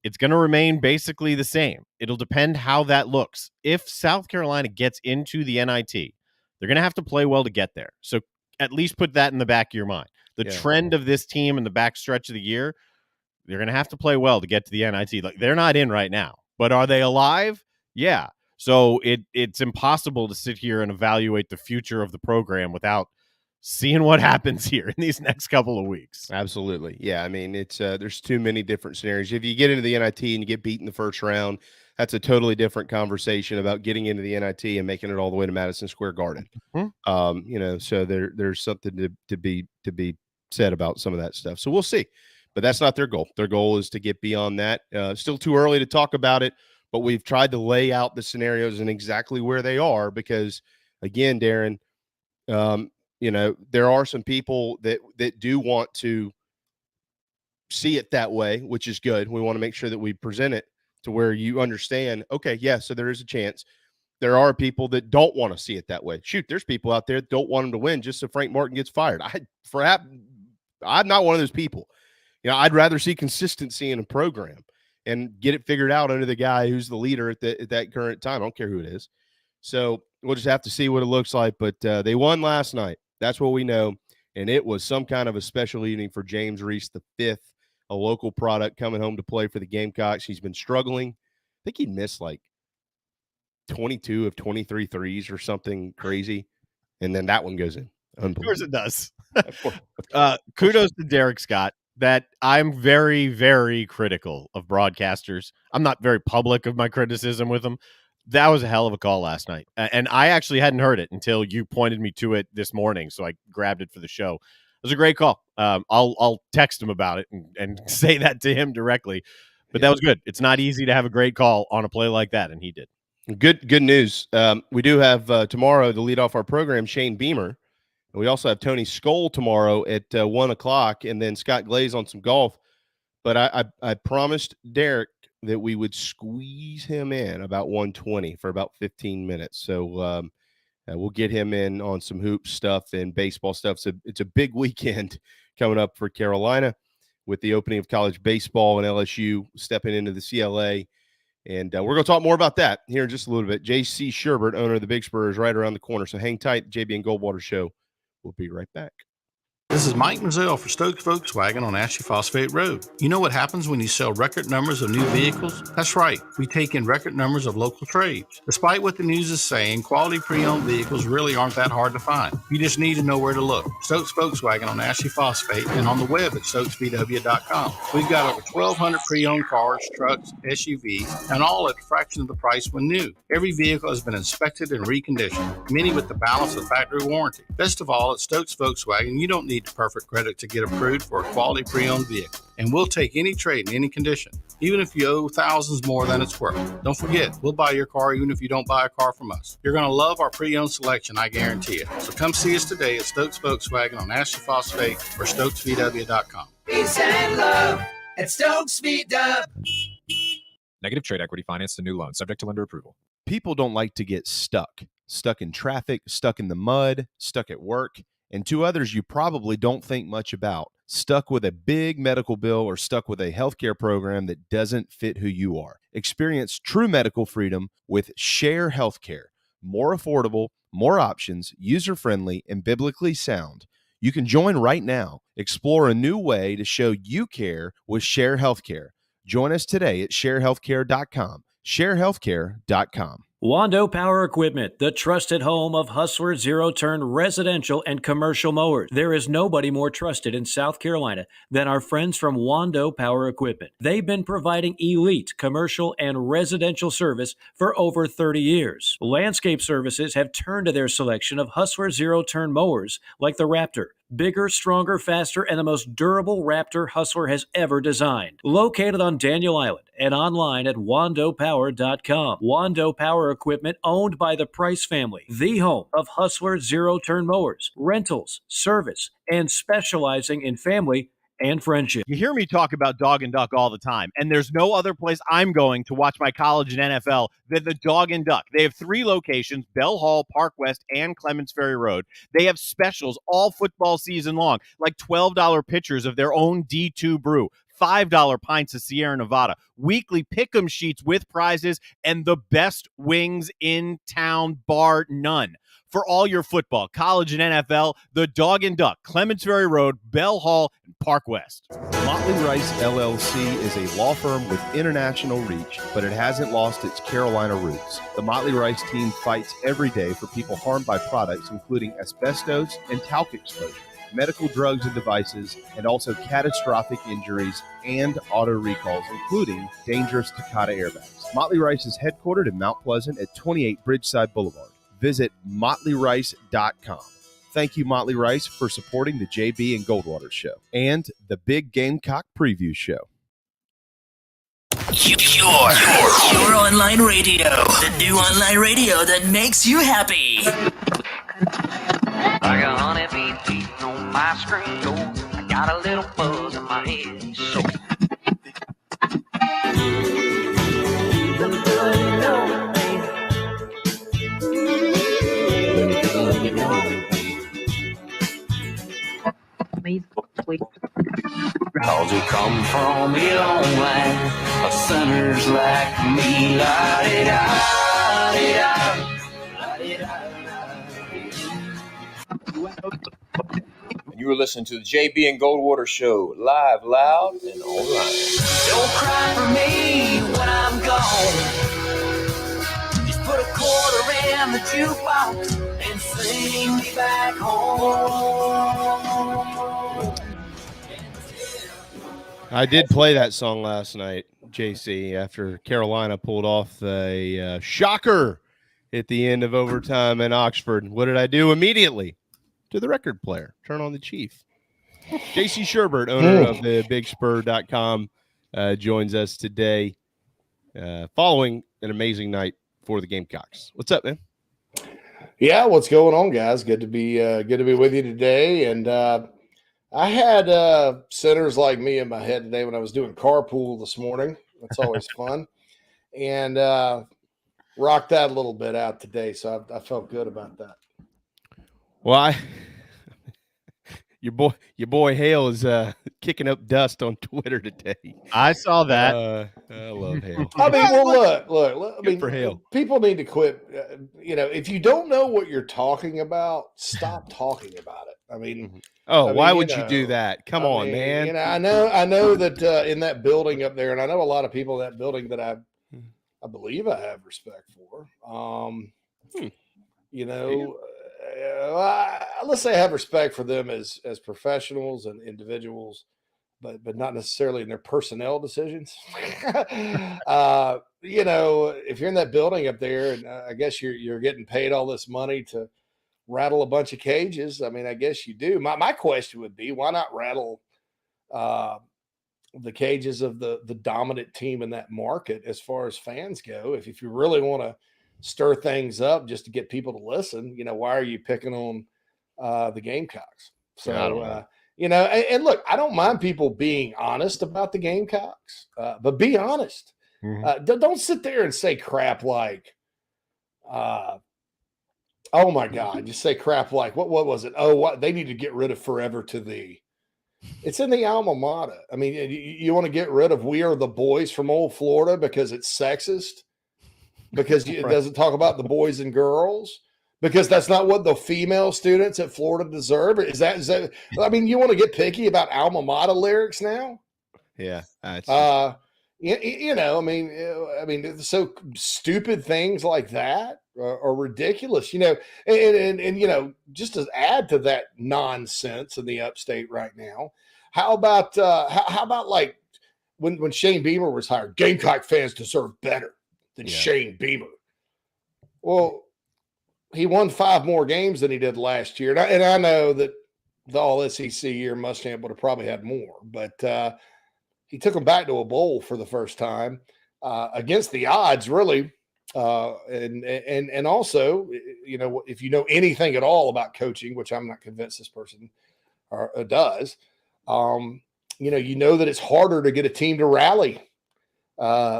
it's going to remain basically the same. It'll depend how that looks. If South Carolina gets into the NIT, they're going to have to play well to get there. So at least put that in the back of your mind. The trend of this team in the back stretch of the year, they're going to have to play well to get to the NIT. Like, they're not in right now, but are they alive? Yeah. So it's impossible to sit here and evaluate the future of the program without seeing what happens here in these next couple of weeks. Absolutely. Yeah. I mean, it's there's too many different scenarios. If you get into the NIT and you get beat in the first round, that's a totally different conversation about getting into the NIT and making it all the way to Madison Square Garden. Mm-hmm. So there's something to be said about some of that stuff. So we'll see. But that's not their goal. Their goal is to get beyond that. Still too early to talk about it, but we've tried to lay out the scenarios and exactly where they are because, again, Darren, there are some people that do want to see it that way, which is good. We want to make sure that we present it to where you understand, okay, yeah, so there is a chance. There are people that don't want to see it that way. Shoot, there's people out there that don't want him to win just so Frank Martin gets fired. I'm not one of those people. I'd rather see consistency in a program and get it figured out under the guy who's the leader at that current time. I don't care who it is. So we'll just have to see what it looks like. But they won last night. That's what we know. And it was some kind of a special evening for James Reese V, a local product coming home to play for the Gamecocks. He's been struggling. I think he missed like 22 of 23 threes or something crazy. And then that one goes in. Of course it does. Kudos to Derek Scott. That I'm very, very critical of broadcasters. I'm not very public of my criticism with them. That was a hell of a call last night. And I actually hadn't heard it until you pointed me to it this morning. So I grabbed it for the show. It was a great call. I'll text him about it and say that to him directly. But that was good. It's not easy to have a great call on a play like that, and he did. Good news. We do have tomorrow to lead off our program, Shane Beamer. And we also have Tony Skoll tomorrow at 1 o'clock, and then Scott Glaze on some golf. But I promised Derek that we would squeeze him in about 1:20 for about 15 minutes. So we'll get him in on some hoop stuff and baseball stuff. So it's a big weekend coming up for Carolina with the opening of college baseball and LSU stepping into the CLA. And we're going to talk more about that here in just a little bit. JC Shurburtt, owner of the Big Spur, is right around the corner. So hang tight. JB and Goldwater Show. We'll be right back. This is Mike Mazzell for Stokes Volkswagen on Ashley Phosphate Road. You know what happens when you sell record numbers of new vehicles? That's right, we take in record numbers of local trades. Despite what the news is saying, quality pre-owned vehicles really aren't that hard to find. You just need to know where to look. Stokes Volkswagen on Ashley Phosphate and on the web at stokesvw.com. We've got over 1,200 pre-owned cars, trucks, SUVs, and all at a fraction of the price when new. Every vehicle has been inspected and reconditioned, many with the balance of factory warranty. Best of all, at Stokes Volkswagen, you don't need need the perfect credit to get approved for a quality pre-owned vehicle. And we'll take any trade in any condition, even if you owe thousands more than it's worth. Don't forget, we'll buy your car even if you don't buy a car from us. You're going to love our pre-owned selection, I guarantee it. So come see us today at Stokes Volkswagen on Ashley Phosphate or StokesVW.com. Peace and love at Stokes VW. Negative trade equity finance to new loan, subject to lender approval. People don't like to get stuck in traffic, stuck in the mud, stuck at work, and to others you probably don't think much about, stuck with a big medical bill or stuck with a healthcare program that doesn't fit who you are. Experience true medical freedom with Share Healthcare. More affordable, more options, user-friendly, and biblically sound. You can join right now. Explore a new way to show you care with Share Healthcare. Join us today at sharehealthcare.com. sharehealthcare.com. Wando Power Equipment, the trusted home of Hustler zero-turn residential and commercial mowers. There is nobody more trusted in South Carolina than our friends from Wando Power Equipment. They've been providing elite commercial and residential service for over 30 years. Landscape Services have turned to their selection of Hustler zero-turn mowers like the Raptor. Bigger, stronger, faster, and the most durable Raptor Hustler has ever designed. Located on Daniel Island and online at wandopower.com. Wando Power Equipment, owned by the Price family, the home of Hustler zero-turn mowers, rentals, service, and specializing in family and friendship. You hear me talk about Dog and Duck all the time, and there's no other place I'm going to watch my college and NFL than the Dog and Duck. They have 3 locations, Bell Hall, Park West, and Clements Ferry Road. They have specials all football season long, like $12 pitchers of their own D2 brew, $5 pints of Sierra Nevada, weekly pick'em sheets with prizes, and the best wings in town, bar none. For all your football, college, and NFL, the Dog and Duck, Clements Ferry Road, Bell Hall, and Park West. Motley Rice LLC is a law firm with international reach, but it hasn't lost its Carolina roots. The Motley Rice team fights every day for people harmed by products including asbestos and talc exposure, medical drugs and devices, and also catastrophic injuries and auto recalls, including dangerous Takata airbags. Motley Rice is headquartered in Mount Pleasant at 28 Bridgeside Boulevard. Visit motleyrice.com. Thank you, Motley Rice, for supporting the JB and Goldwater Show and the Big Gamecock Preview Show. Your online radio. The new online radio that makes you happy. I got honeybee beating on my screen door. I got a little buzz in my head. So cause we come from a long line of sinners like me. And you were listening to the JB and Goldwater Show, live, loud, and online. Don't cry for me when I'm gone. Just put a quarter in the jukebox and sing me back home. I did play that song last night, JC, after Carolina pulled off a shocker at the end of overtime in Oxford. What did I do immediately? To the record player. Turn on the Chief. JC Shurburtt, owner of the BigSpur.com, joins us today following an amazing night for the Gamecocks. What's up, man? Yeah, what's going on, guys? Good to be with you today. And I had sinners like me in my head today when I was doing carpool this morning. That's always fun. And rocked that a little bit out today, so I felt good about that. Well, your boy Hale is kicking up dust on Twitter today. I saw that. I love Hale. I mean, well, look. I mean, for Hale. People need to quit. If you don't know what you're talking about, stop talking about it. I mean, why would you do that? Come on, man. I know that in that building up there, and I know a lot of people in that building that I believe I have respect for. Let's say I have respect for them as professionals and individuals, but not necessarily in their personnel decisions. If you're in that building up there, and I guess you're getting paid all this money to rattle a bunch of cages. I mean, I guess you do. My question would be, why not rattle the cages of the dominant team in that market as far as fans go? If you really want to stir things up just to get people to listen, why are you picking on the Gamecocks? So, and look, I don't mind people being honest about the Gamecocks, but be honest. Don't sit there and say crap like, oh my God, just say crap like, what was it? Oh, what they need to get rid of forever to thee. It's in the alma mater. I mean, you want to get rid of we are the boys from old Florida because it's sexist, because it doesn't talk about the boys and girls, because that's not what the female students at Florida deserve. Is that? I mean, you want to get picky about alma mater lyrics now? Yeah. I mean, so stupid things like that are ridiculous, and just to add to that nonsense in the upstate right now, how about like when Shane Beamer was hired, Gamecock fans deserve better than Shane Beamer. Well, he won 5 more games than he did last year. And I know that the all SEC year Muschamp would have probably had more, but he took them back to a bowl for the first time against the odds, really. And also, if you know anything at all about coaching, which I'm not convinced this person does, you know that it's harder to get a team to rally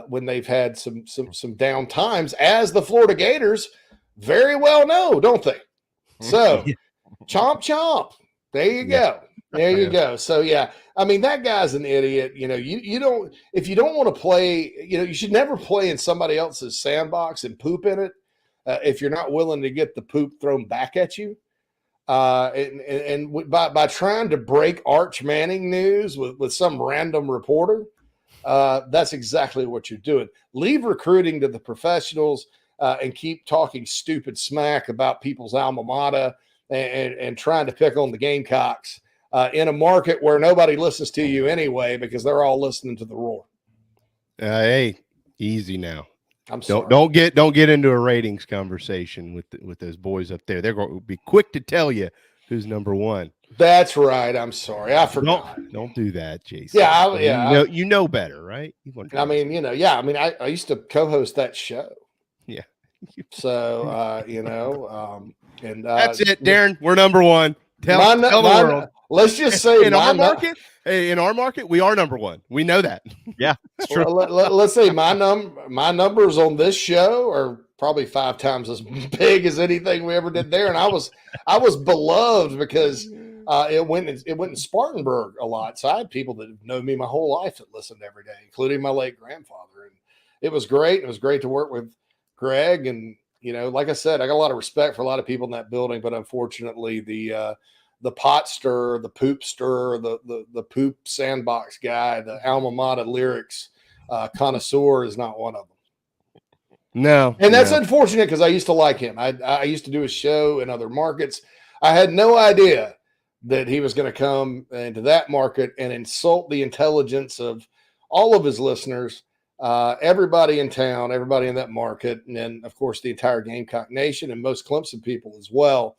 when they've had some down times, as the Florida Gators very well know, don't they? So, chomp chomp. There you go. There you go. So yeah, I mean, that guy's an idiot. You don't, if you don't want to play, you should never play in somebody else's sandbox and poop in it if you're not willing to get the poop thrown back at you. And by trying to break Arch Manning news with some random reporter, that's exactly what you're doing. Leave recruiting to the professionals and keep talking stupid smack about people's alma mater and trying to pick on the Gamecocks in a market where nobody listens to you anyway, because they're all listening to the Roar. Hey, easy now. I'm sorry. Don't get into a ratings conversation with those boys up there. They're going to be quick to tell you who's number one. That's right. I'm sorry. I forgot. Don't do that, JC. Yeah. You know better, right? I mean, I used to co-host that show. Yeah. So, and that's it, Darren. We're number one. Tell the world. Let's just say in our market, we are number one. We know that. Yeah, it's true. Let's say my numbers on this show are probably 5 times as big as anything we ever did there, and I was beloved because it went in Spartanburg a lot. So I had people that have known me my whole life that listened every day, including my late grandfather, and it was great. It was great to work with Greg, and like I said, I got a lot of respect for a lot of people in that building, but unfortunately, the pot stirrer, the poop stirrer, the poop sandbox guy, the alma mater lyrics connoisseur is not one of them. No, and that's unfortunate because I used to like him. I used to do a show in other markets. I had no idea that he was going to come into that market and insult the intelligence of all of his listeners. Everybody in town, everybody in that market, and then, of course, the entire Gamecock Nation and most Clemson people as well.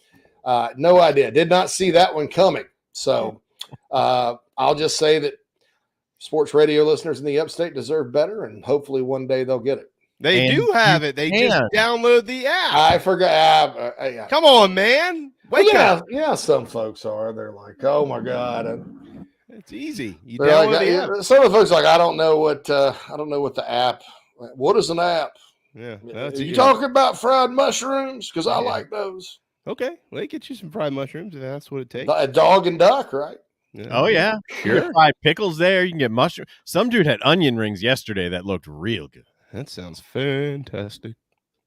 No idea. Did not see that one coming. So I'll just say that sports radio listeners in the upstate deserve better, and hopefully one day they'll get it. They do have it. They just download the app. I forgot. Come on, man. Wake up. Yeah, some folks are. They're like, oh, my God. It's easy. You download the app. Some of the folks are like, I don't know what the app. What is an app? Yeah, you talking about fried mushrooms? Because I like those. Okay, well, they get you some fried mushrooms if that's what it takes. A dog and duck, right? Yeah. Oh yeah, sure. You get fried pickles there. You can get mushroom. Some dude had onion rings yesterday that looked real good. That sounds fantastic.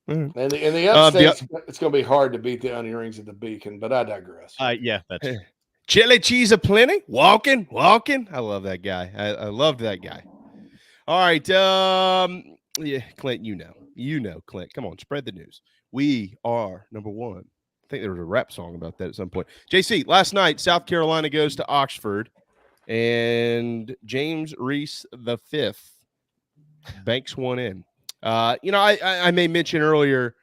And in the upstate, it's going to be hard to beat the onion rings at the Beacon, but I digress. Yeah, that's true. Chili cheese aplenty. Walking. I love that guy. I loved that guy. All right. Yeah, Clint, you know, Clint. Come on, spread the news. We are number one. I think there was a rap song about that at some point. JC, last night, South Carolina goes to Oxford, and James Reese V banks one in. I may mention earlier,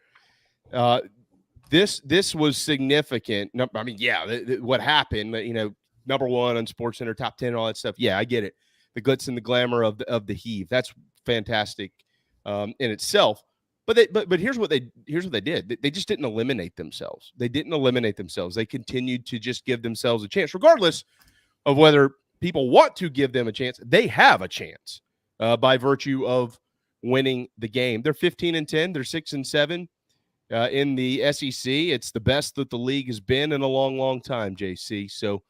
this was significant. No, I mean, yeah, what happened, number one on SportsCenter, top 10, all that stuff. Yeah, I get it. The glitz and the glamour of the heave. That's fantastic in itself. But here's what they did. They just didn't eliminate themselves. They continued to just give themselves a chance, regardless of whether people want to give them a chance. They have a chance by virtue of winning the game. They're 15-10. They're 6-7 in the SEC. It's the best that the league has been in a long, long time, JC. So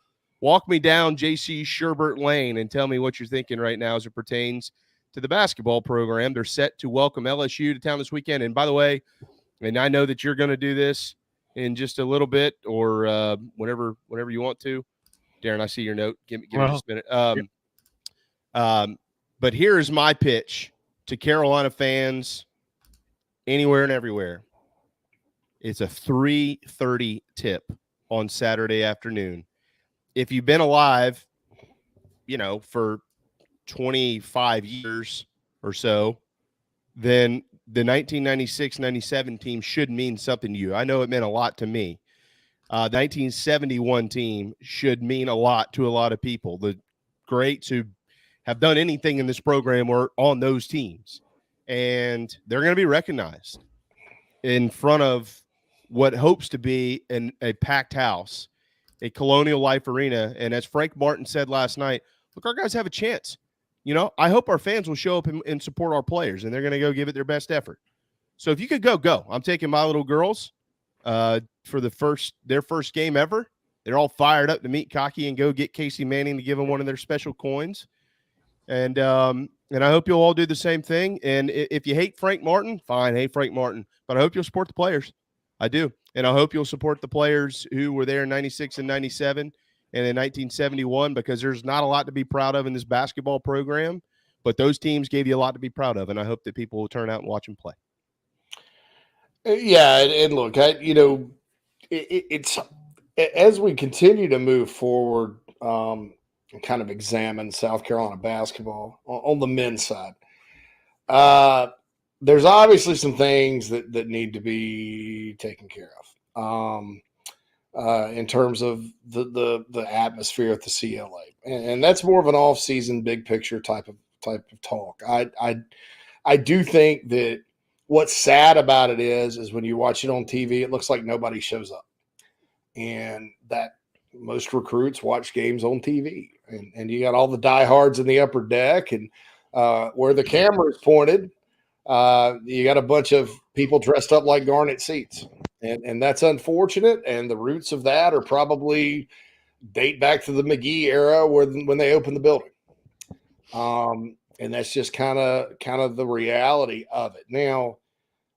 walk me down JC Shurburtt Lane and tell me what you're thinking right now as it pertains to the basketball program. They're set to welcome LSU to town this weekend. And by the way, and I know that you're going to do this in just a little bit or whenever you want to. Darren, I see your note. Give me just a minute. But here is my pitch to Carolina fans anywhere and everywhere. It's a 3:30 tip on Saturday afternoon. If you've been alive, for 25 years or so, then the 1996-97 team should mean something to you. I know it meant a lot to me. The 1971 team should mean a lot to a lot of people. The greats who have done anything in this program were on those teams, and they're going to be recognized in front of what hopes to be a packed house, a Colonial Life Arena. And as Frank Martin said last night, look, our guys have a chance. I hope our fans will show up and support our players, and they're going to go give it their best effort. So if you could go. I'm taking my little girls for their first game ever. They're all fired up to meet Cocky and go get Casey Manning to give them one of their special coins. And I hope you'll all do the same thing. And if you hate Frank Martin, fine, hate Frank Martin. But I hope you'll support the players. I do. And I hope you'll support the players who were there in 96 and 97 and in 1971, because there's not a lot to be proud of in this basketball program, but those teams gave you a lot to be proud of. And I hope that people will turn out and watch them play. Yeah. And look, it's as we continue to move forward and kind of examine South Carolina basketball on the men's side, there's obviously some things that need to be taken care of in terms of the atmosphere at the CLA, and that's more of an off-season, big picture type of talk. I do think that what's sad about it is when you watch it on TV, it looks like nobody shows up, and that most recruits watch games on TV, and you got all the diehards in the upper deck, and where the camera is pointed. You got a bunch of people dressed up like Garnet seats, and that's unfortunate. And the roots of that are probably date back to the McGee era when they opened the building. And that's just kind of the reality of it. Now,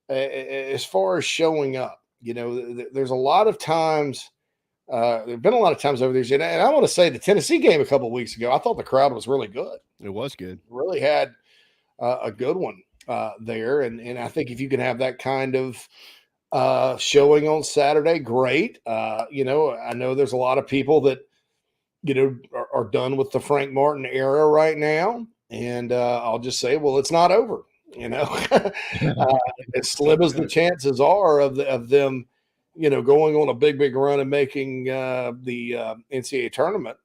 as far as showing up, there's a lot of times, there've been a lot of times over these, and I want to say the Tennessee game a couple of weeks ago, I thought the crowd was really good. It was good. Really had a good one there. And I think if you can have that kind of showing on Saturday, great. I know there's a lot of people that, are done with the Frank Martin era right now. And I'll just say, well, it's not over, as slim as the chances are of them, going on a big run and making the NCAA tournament.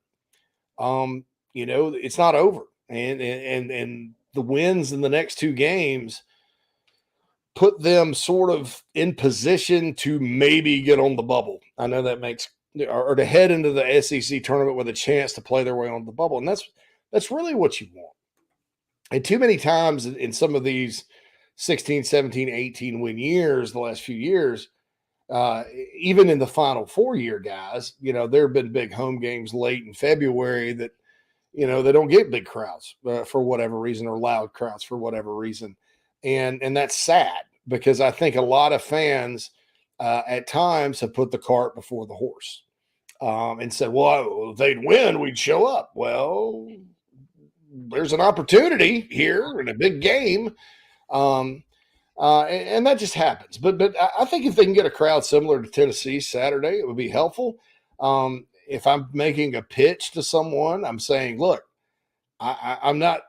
It's not over. And the wins in the next two games put them sort of in position to maybe get on the bubble. I know that makes or to head into the SEC tournament with a chance to play their way on the bubble. And that's really what you want. And too many times in some of these 16, 17, 18 win years, the last few years, even in the Final Four year, guys, there have been big home games late in February that, they don't get big crowds for whatever reason, or loud crowds for whatever reason. And that's sad, because I think a lot of fans at times have put the cart before the horse and said, well, if they'd win, we'd show up. Well, there's an opportunity here in a big game. And that just happens. But I think if they can get a crowd similar to Tennessee Saturday, it would be helpful. If I'm making a pitch to someone, I'm saying, look, I'm not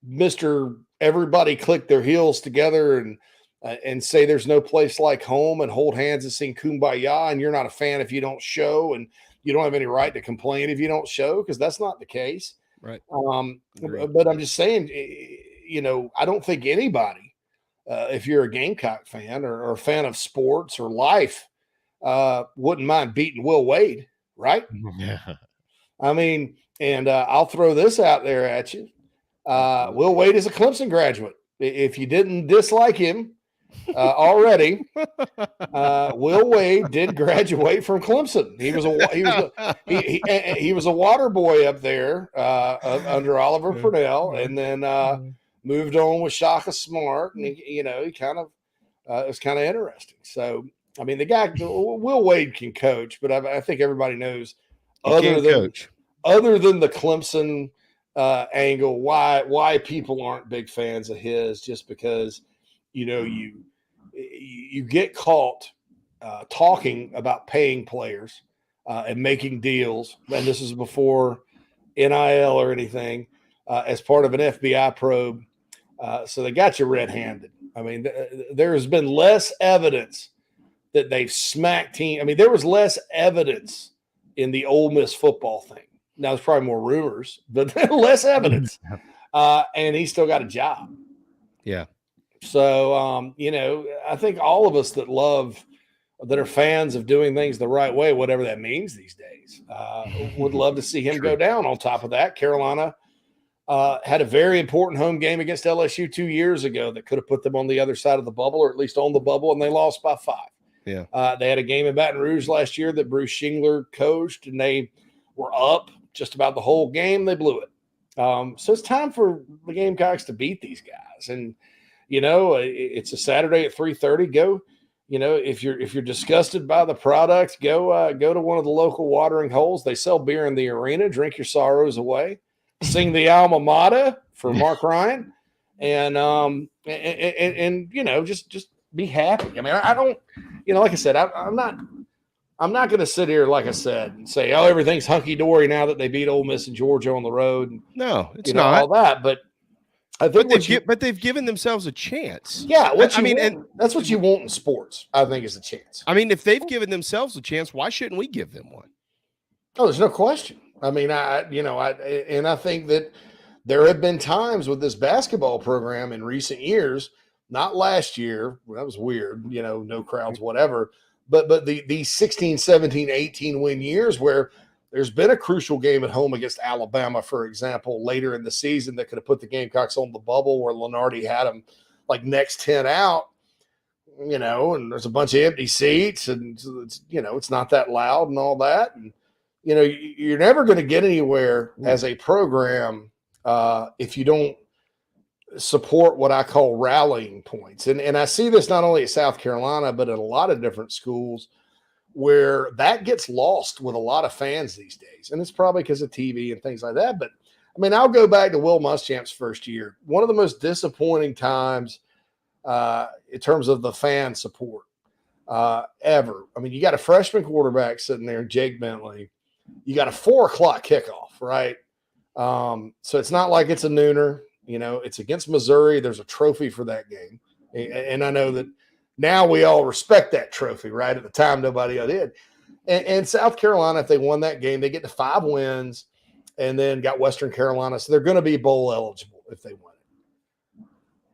Mr. Everybody click their heels together and and say there's no place like home and hold hands and sing Kumbaya, and you're not a fan if you don't show, and you don't have any right to complain if you don't show, because that's not the case. Right. But I'm just saying, I don't think anybody, if you're a Gamecock fan or a fan of sports or life, wouldn't mind beating Will Wade, right? Yeah. I mean, and I'll throw this out there at you. Will Wade is a Clemson graduate. If you didn't dislike him already, Will Wade did graduate from Clemson. He was a water boy up there under Oliver Purnell, and then moved on with Shaka Smart, and he kind of it was kind of interesting. So I mean, the guy Will Wade can coach, but I think everybody knows other than the Clemson angle why people aren't big fans of his, just because you get caught talking about paying players and making deals, and this is before NIL or anything, as part of an FBI probe. So they got you red-handed. I mean, there has been less evidence that they've smacked team. I mean, there was less evidence in the Ole Miss football thing. Now there's probably more rumors, but less evidence. And he still got a job. Yeah. So, I think all of us that are fans of doing things the right way, whatever that means these days, would love to see him go down. On top of that, Carolina had a very important home game against LSU 2 years ago that could have put them on the other side of the bubble, or at least on the bubble, and they lost by 5. Yeah. They had a game in Baton Rouge last year that Bruce Shingler coached, and they were up just about the whole game. They blew it. So it's time for the Gamecocks to beat these guys. And, it's a Saturday at 3:30. Go, if you're disgusted by the product, go to one of the local watering holes. They sell beer in the arena. Drink your sorrows away. Sing the alma mater for Mark Ryan, and just be happy. I mean, I don't, like I said, I'm not going to sit here, like I said, and say, oh, everything's hunky dory now that they beat Ole Miss and Georgia on the road. And, no, it's not all that, but I think they've given themselves a chance. Yeah, and that's what you want in sports. I think is a chance. I mean, if they've given themselves a chance, why shouldn't we give them one? Oh, there's no question. I mean, I think that there have been times with this basketball program in recent years, not last year, that was weird, no crowds, whatever, but the 16, 17, 18 win years where there's been a crucial game at home against Alabama, for example, later in the season that could have put the Gamecocks on the bubble, where Lenardi had them like next 10 out, and there's a bunch of empty seats, and it's not that loud and all that. And, you're never going to get anywhere as a program if you don't support what I call rallying points. And I see this not only at South Carolina, but at a lot of different schools where that gets lost with a lot of fans these days. And it's probably because of TV and things like that. But, I mean, I'll go back to Will Muschamp's first year. One of the most disappointing times in terms of the fan support ever. I mean, you got a freshman quarterback sitting there, Jake Bentley. You got a 4:00 kickoff, right? So it's not like it's a nooner. It's against Missouri. There's a trophy for that game. And I know that now we all respect that trophy, right? At the time, nobody else did. And South Carolina, if they won that game, they get to 5 wins and then got Western Carolina. So they're going to be bowl eligible if they win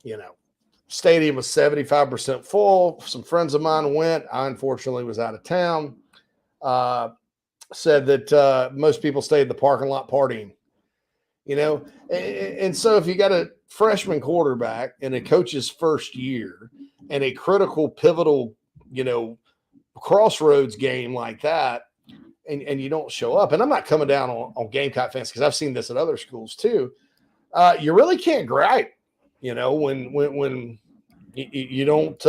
it. Stadium was 75% full. Some friends of mine went. I unfortunately was out of town. Said that most people stayed in the parking lot partying, and so if you got a freshman quarterback in a coach's first year and a critical, pivotal, crossroads game like that, and you don't show up, and I'm not coming down on Gamecock fans because I've seen this at other schools too, you really can't gripe, when you don't,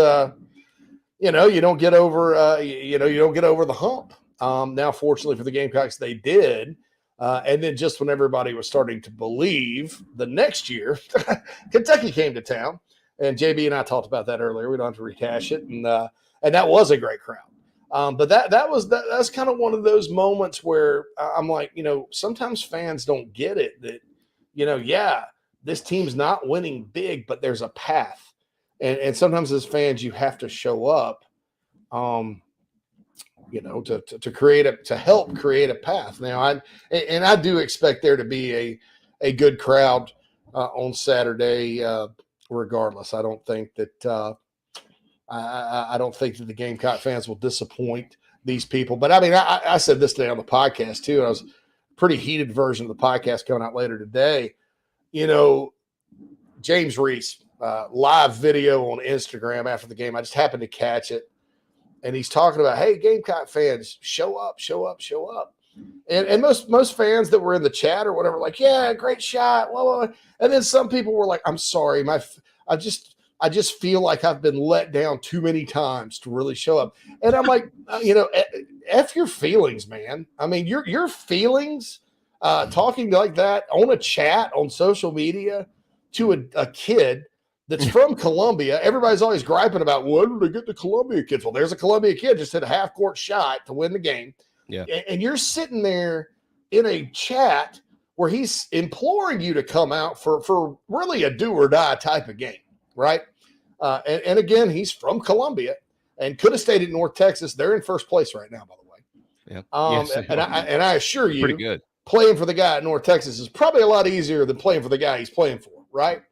you don't get over, you don't get over the hump. Now, fortunately for the Gamecocks, they did. And then just when everybody was starting to believe, the next year, Kentucky came to town. And JB and I talked about that earlier. We don't have to rehash it. And that was a great crowd. But that's kind of one of those moments where I'm like, sometimes fans don't get it that, this team's not winning big, but there's a path. And sometimes as fans, you have to show up, to help create a path. Now, I do expect there to be a good crowd on Saturday, regardless. I don't think that I don't think that the Gamecock fans will disappoint these people. But I mean, I said this today on the podcast too. I was a pretty heated version of the podcast coming out later today. James Reese, live video on Instagram after the game. I just happened to catch it. And he's talking about, hey, Gamecock fans, show up, show up, show up. And most fans that were in the chat or whatever, like, yeah, great shot. Whoa. And then some people were like, I'm sorry, I just feel like I've been let down too many times to really show up. And I'm like, F your feelings, man. I mean, your feelings, talking like that on a chat on social media to a kid that's from Columbia. Everybody's always griping about, what did they get the Columbia kids? Well, there's a Columbia kid just hit a half-court shot to win the game. Yeah. And you're sitting there in a chat where he's imploring you to come out for really a do-or-die type of game, right? And again, he's from Columbia and could have stayed in North Texas. They're in first place right now, by the way. Yeah. Yes. And I assure you, pretty good. Playing for the guy at North Texas is probably a lot easier than playing for the guy he's playing for, right?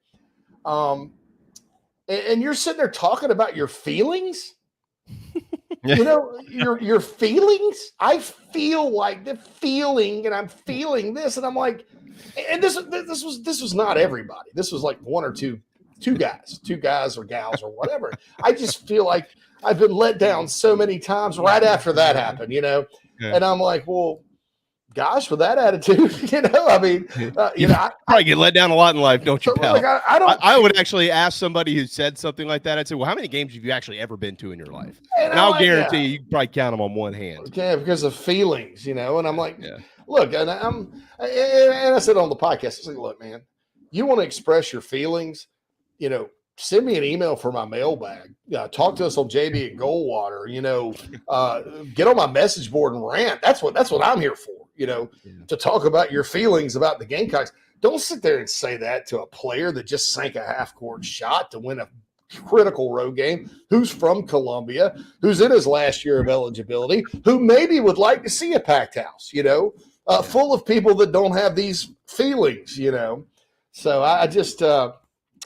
And you're sitting there talking about your feelings. Your feelings. I feel like the feeling, and I'm feeling this, and I'm like, and this was not everybody. This was like one or two guys or gals or whatever. I just feel like I've been let down so many times right after that happened, Yeah. And I'm like, well, gosh, with that attitude, I mean, I probably get let down a lot in life, don't you, pal? Like, I would actually ask somebody who said something like that. I'd say, well, how many games have you actually ever been to in your life? And I'll guarantee you can probably count them on one hand. Yeah, because of feelings, and I'm like, look, and I said on the podcast, I said, look, man, you want to express your feelings, send me an email for my mailbag. Talk to us on JB and Goldwater. Get on my message board and rant. That's what I'm here for. To talk about your feelings about the Gamecocks. Don't sit there and say that to a player that just sank a half-court shot to win a critical road game, who's from Columbia, who's in his last year of eligibility, who maybe would like to see a packed house, full of people that don't have these feelings, So I just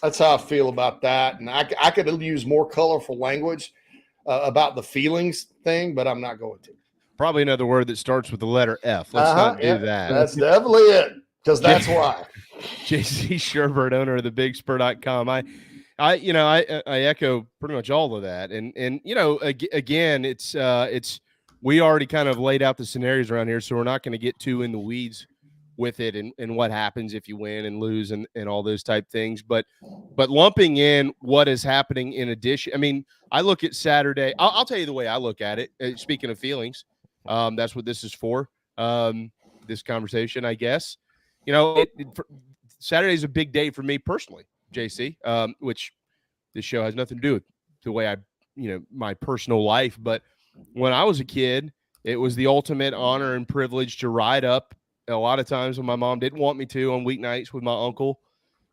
that's how I feel about that. And I could use more colorful language about the feelings thing, but I'm not going to. Probably another word that starts with the letter F. Let's not do that. That's definitely it, because that's why. JC Shurburtt, owner of the BigSpur.com. I echo pretty much all of that. And again, it's we already kind of laid out the scenarios around here, so we're not going to get too in the weeds with it and what happens if you win and lose and all those type things. But lumping in what is happening in addition, I mean, I look at Saturday. I'll tell you the way I look at it. Speaking of feelings, that's what this is for. This conversation, I guess. Saturday's a big day for me personally, JC, which this show has nothing to do with the way I, my personal life. But when I was a kid, it was the ultimate honor and privilege to ride up a lot of times when my mom didn't want me to on weeknights with my uncle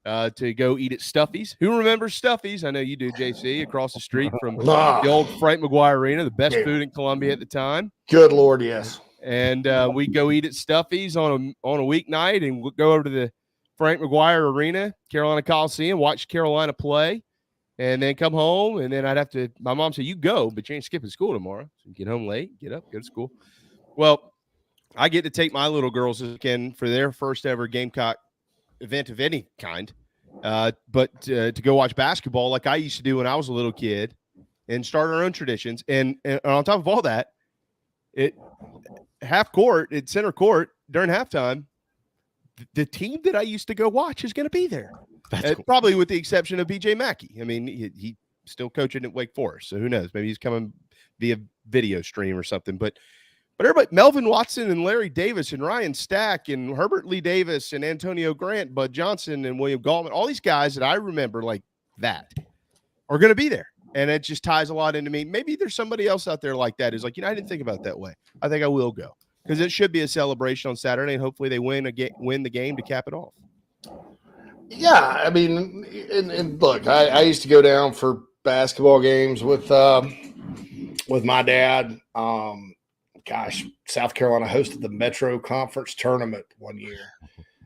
to go eat at Stuffy's. Who remembers Stuffy's? I know you do, JC, across the street from the old Frank McGuire Arena, the best food in Columbia at the time. Good Lord, yes. And we go eat at Stuffy's on a weeknight, and we'll go over to the Frank McGuire Arena, Carolina Coliseum, watch Carolina play, and then come home. And then my mom said, you go, but you ain't skipping school tomorrow. So get home late, get up, go to school. Well, I get to take my little girls this weekend for their first ever Gamecock event of any kind, but to go watch basketball like I used to do when I was a little kid and start our own traditions. And on top of all that, half court, at center court during halftime, the team that I used to go watch is going to be there. That's cool. Probably with the exception of BJ Mackey. I mean, he still coaching at Wake Forest, so who knows? Maybe he's coming via video stream or something. But everybody, Melvin Watson and Larry Davis and Ryan Stack and Herbert Lee Davis and Antonio Grant, Bud Johnson and William Gallman, all these guys that I remember like that are going to be there. And it just ties a lot into me. Maybe there's somebody else out there like that who's like, I didn't think about it that way. I think I will go, because it should be a celebration on Saturday, and hopefully they win the game to cap it off. Yeah, I mean, and look, I used to go down for basketball games with my dad. South Carolina hosted the Metro Conference tournament one year,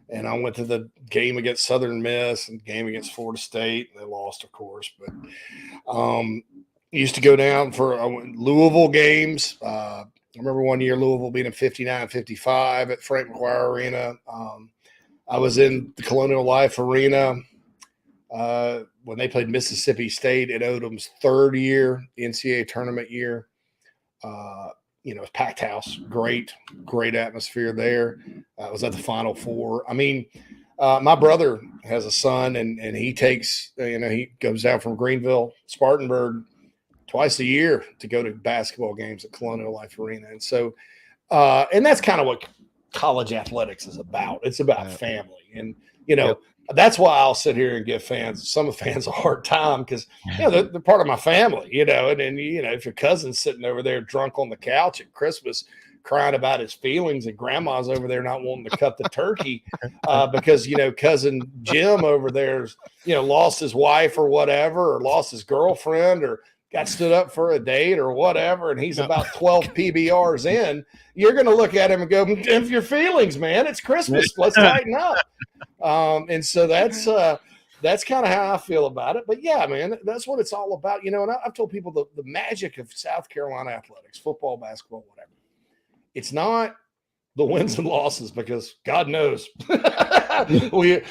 and I went to the game against Southern Miss and game against Florida State. They lost, of course, but used to go down for Louisville games. I remember one year Louisville beating 59-55 at Frank McGuire Arena. I was in the Colonial Life Arena when they played Mississippi State at Odom's third year, NCAA tournament year. It was packed house, great atmosphere there. I was at the Final Four. I mean, my brother has a son, and he takes, he goes down from Greenville, Spartanburg, twice a year to go to basketball games at Colonial Life Arena. And so, and that's kind of what college athletics is about. It's about family. And, that's why I'll sit here and give some fans a hard time because, they're part of my family, and if your cousin's sitting over there drunk on the couch at Christmas crying about his feelings and grandma's over there not wanting to cut the turkey because, cousin Jim over there's, lost his wife or whatever, or lost his girlfriend or got stood up for a date or whatever, and he's about 12 PBRs in, you're going to look at him and go, "If your feelings, man, it's Christmas. Let's tighten up." And so that's kind of how I feel about it. But yeah, man, that's what it's all about. And I've told people the magic of South Carolina athletics, football, basketball, whatever. It's not the wins and losses, because God knows we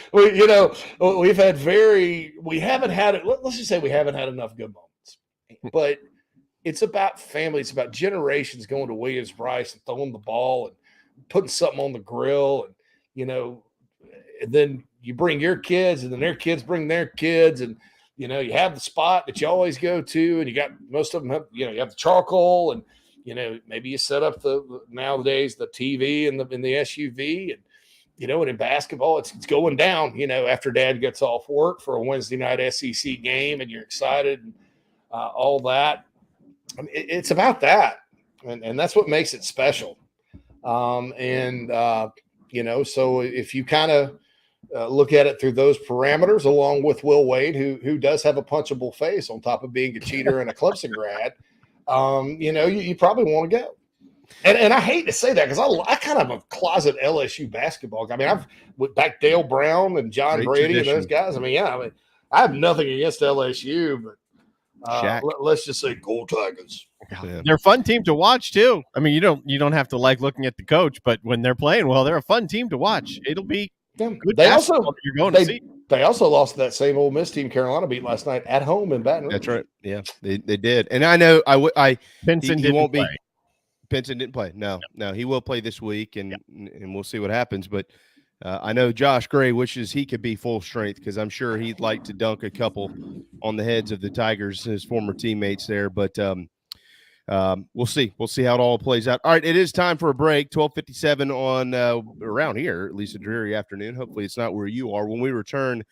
haven't had it. Let's just say we haven't had enough good moments. But it's about family. It's about generations going to Williams-Brice and throwing the ball and putting something on the grill, and and then you bring your kids, and then their kids bring their kids, and you have the spot that you always go to, and you got most of them have, you have the charcoal, and maybe you set up nowadays the TV in the SUV, and and in basketball it's going down after dad gets off work for a Wednesday night SEC game, and you're excited and all that. I mean, it's about that, and that's what makes it special. So if you kind of look at it through those parameters, along with Will Wade, who does have a punchable face on top of being a cheater and a Clemson grad, you probably want to go. And I hate to say that because I kind of am a closet LSU basketball guy. I mean, I've with back Dale Brown and John Brady and those guys. I mean, I have nothing against LSU, but let's just say Gold Tigers. Yeah. They're a fun team to watch too. I mean, you don't have to like looking at the coach, but when they're playing well, they're a fun team to watch. It'll be good. You're going to see. They also lost to that same Ole Miss team Carolina beat last night at home in Baton Rouge. That's right. Yeah, they did. And I know Pinson won't be. Pinson didn't play. No, he will play this week, and we'll see what happens. But I know Josh Gray wishes he could be full strength, because I'm sure he'd like to dunk a couple on the heads of the Tigers, his former teammates there. But we'll see. We'll see how it all plays out. All right, it is time for a break. 12:57 on around here, at least a dreary afternoon. Hopefully it's not where you are. When we return,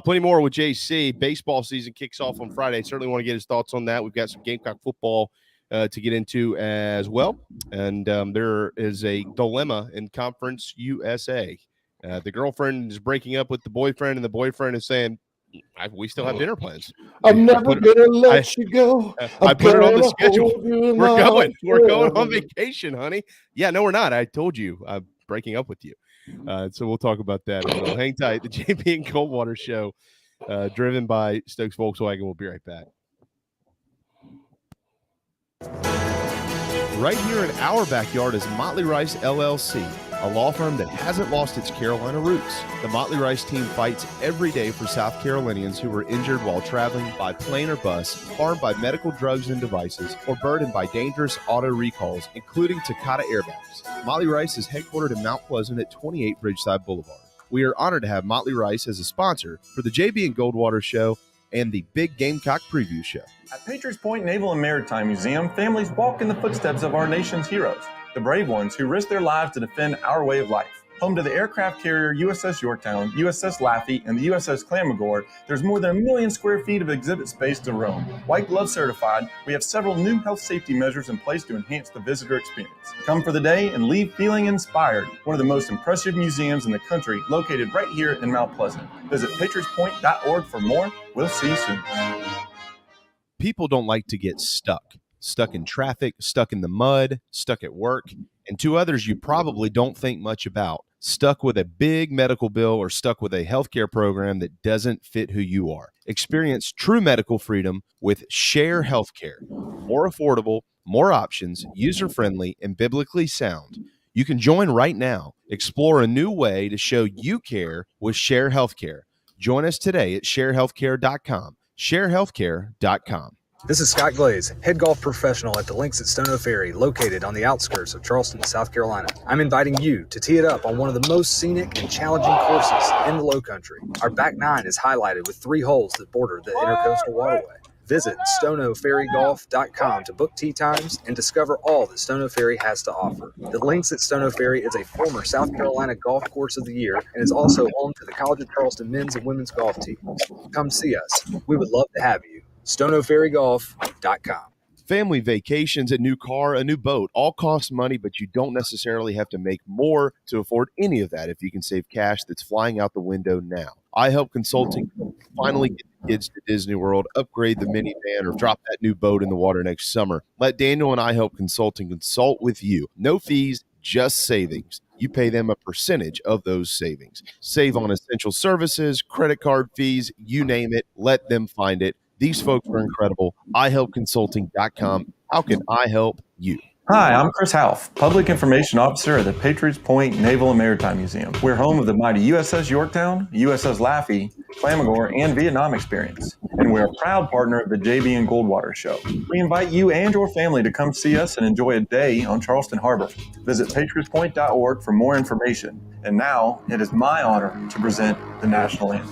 plenty more with JC. Baseball season kicks off on Friday. Certainly want to get his thoughts on that. We've got some Gamecock football to get into as well. And there is a dilemma in Conference USA. The girlfriend is breaking up with the boyfriend, and the boyfriend is saying, we still have dinner plans. I'm never going to let you go. I put it on the schedule. We're going on vacation, honey. Yeah, no, we're not. I told you I'm breaking up with you. So we'll talk about that as well. Hang tight. The JB and Goldwater Show, driven by Stokes Volkswagen. We'll be right back. Right here in our backyard is Motley Rice LLC, a law firm that hasn't lost its Carolina roots. The Motley Rice team fights every day for South Carolinians who were injured while traveling by plane or bus, harmed by medical drugs and devices, or burdened by dangerous auto recalls, including Takata airbags. Motley Rice is headquartered in Mount Pleasant at 28 Bridgeside Boulevard. We are honored to have Motley Rice as a sponsor for the JB and Goldwater Show and the Big Gamecock Preview Show. At Patriots Point Naval and Maritime Museum, families walk in the footsteps of our nation's heroes, the brave ones who risked their lives to defend our way of life. Home to the aircraft carrier USS Yorktown, USS Laffey, and the USS Clamagore, there's more than 1 million square feet of exhibit space to roam. White Glove certified, we have several new health safety measures in place to enhance the visitor experience. Come for the day and leave feeling inspired. One of the most impressive museums in the country, located right here in Mount Pleasant. Visit patriotspoint.org for more. We'll see you soon. People don't like to get stuck in traffic, stuck in the mud, stuck at work, and two others you probably don't think much about, stuck with a big medical bill or stuck with a healthcare program that doesn't fit who you are. Experience true medical freedom with Share Healthcare. More affordable, more options, user-friendly, and biblically sound. You can join right now. Explore a new way to show you care with Share Healthcare. Join us today at sharehealthcare.com. sharehealthcare.com. This is Scott Glaze, head golf professional at the Links at Stono Ferry, located on the outskirts of Charleston, South Carolina. I'm inviting you to tee it up on one of the most scenic and challenging courses in the Lowcountry. Our back nine is highlighted with 3 holes that border the Intercoastal Waterway. Visit stonoferrygolf.com to book tee times and discover all that Stono Ferry has to offer. The Links at Stono Ferry is a former South Carolina Golf Course of the Year and is also home to the College of Charleston men's and women's golf teams. Come see us. We would love to have you. stonoferrygolf.com. Family vacations, a new car, a new boat, all cost money, but you don't necessarily have to make more to afford any of that if you can save cash that's flying out the window now. iHelp Consulting finally get the kids to Disney World, upgrade the minivan, or drop that new boat in the water next summer. Let Daniel and iHelp Consulting consult with you. No fees, just savings. You pay them a percentage of those savings. Save on essential services, credit card fees, you name it. Let them find it. These folks are incredible. iHelpConsulting.com. How can I help you? Hi, I'm Chris Half, Public Information Officer at the Patriots Point Naval and Maritime Museum. We're home of the mighty USS Yorktown, USS Laffey, Clamagore, and Vietnam experience. And we're a proud partner of the JB and Goldwater Show. We invite you and your family to come see us and enjoy a day on Charleston Harbor. Visit patriotspoint.org for more information. And now, it is my honor to present the national anthem.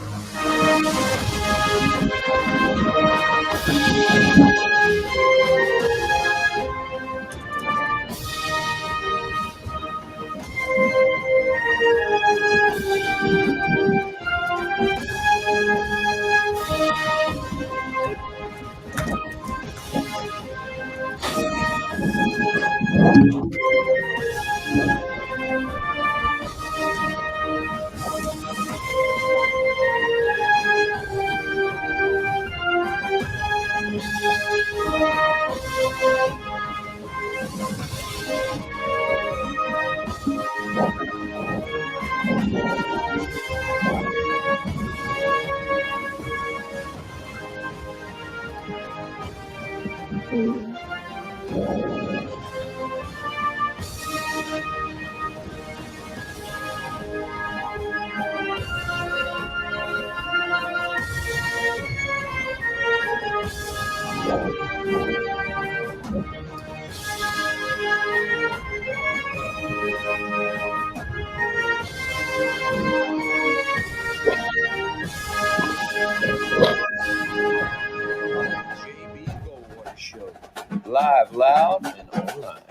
Live, loud, and online.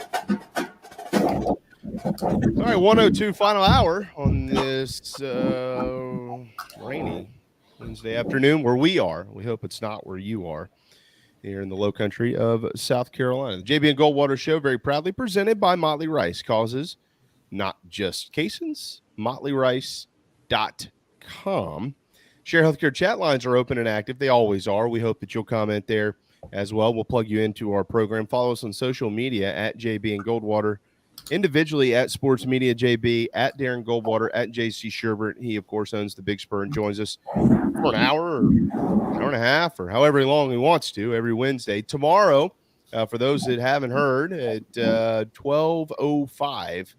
All right, 102 final hour on this rainy Wednesday afternoon where we are. We hope it's not where you are here in the low country of South Carolina. The JB and Goldwater Show, very proudly presented by Motley Rice. Causes not just cases, motleyrice.com. Share Healthcare chat lines are open and active. They always are. We hope that you'll comment there as well. We'll plug you into our program. Follow us on social media at JB and Goldwater, individually at Sports Media JB, at Darren Goldwater, at JC Shurburtt. He, of course, owns the Big Spur and joins us for an hour or an hour and a half or however long he wants to every Wednesday. Tomorrow, for those that haven't heard, at 12:05,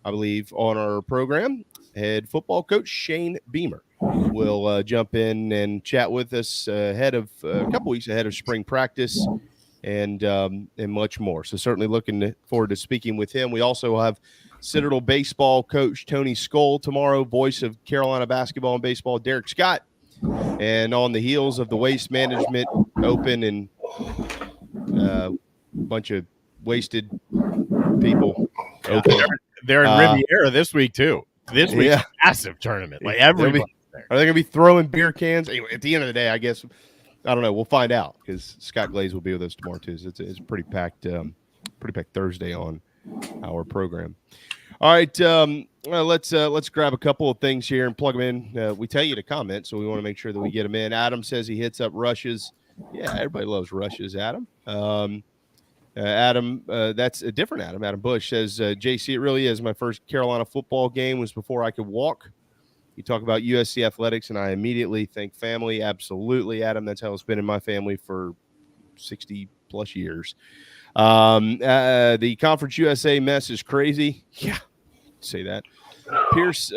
I believe, on our program, head football coach Shane Beamer will jump in and chat with us ahead of a couple weeks ahead of spring practice and much more. So certainly looking forward to speaking with him. We also have Citadel baseball coach Tony Skoll tomorrow, voice of Carolina basketball and baseball Derek Scott, and on the heels of the Waste Management Open and a bunch of wasted people. They're in Riviera this week too. This week's a massive tournament. Like everybody there. Are they going to be throwing beer cans? Anyway, at the end of the day, I guess I don't know. We'll find out because Scott Glaze will be with us tomorrow too. So it's a pretty packed Thursday on our program. All right, let's grab a couple of things here and plug them in. We tell you to comment, so we want to make sure that we get them in. Adam says he hits up rushes. Yeah, everybody loves rushes, Adam. Adam, that's a different Adam. Adam Bush says, JC, it really is. My first Carolina football game was before I could walk. You talk about USC athletics, and I immediately think family. Absolutely, Adam. That's how it's been in my family for 60-plus years. The Conference USA mess is crazy. Yeah, say that. Pierce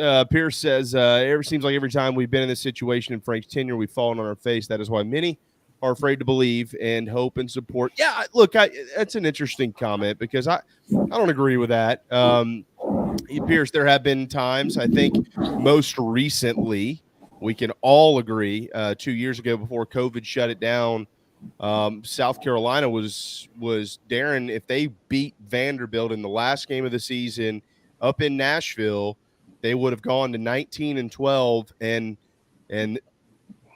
says, it seems like every time we've been in this situation in Frank's tenure, we've fallen on our face. That is why many are afraid to believe and hope and support. Yeah, look, that's an interesting comment because I don't agree with that. Pierce, there have been times, I think most recently, we can all agree 2 years ago before COVID shut it down, South Carolina was Darren, if they beat Vanderbilt in the last game of the season up in Nashville, they would have gone to 19-12. And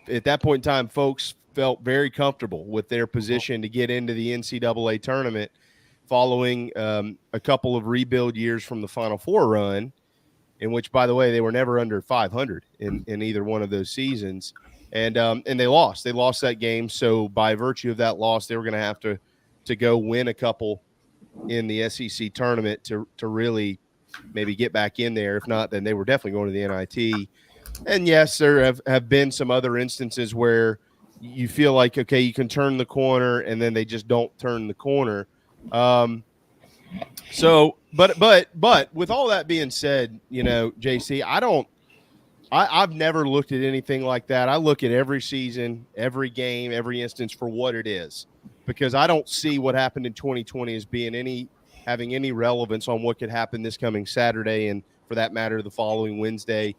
at that point in time, folks felt very comfortable with their position to get into the NCAA tournament following a couple of rebuild years from the Final Four run, in which, by the way, they were never under 500 in either one of those seasons. And they lost. They lost that game. So by virtue of that loss, they were going to have to go win a couple in the SEC tournament to really maybe get back in there. If not, then they were definitely going to the NIT. And yes, there have been some other instances where you feel like, okay, you can turn the corner, and then they just don't turn the corner. So, but with all that being said, JC, I've never looked at anything like that. I look at every season, every game, every instance for what it is, because I don't see what happened in 2020 as being having any relevance on what could happen this coming Saturday, and for that matter, the following Wednesday,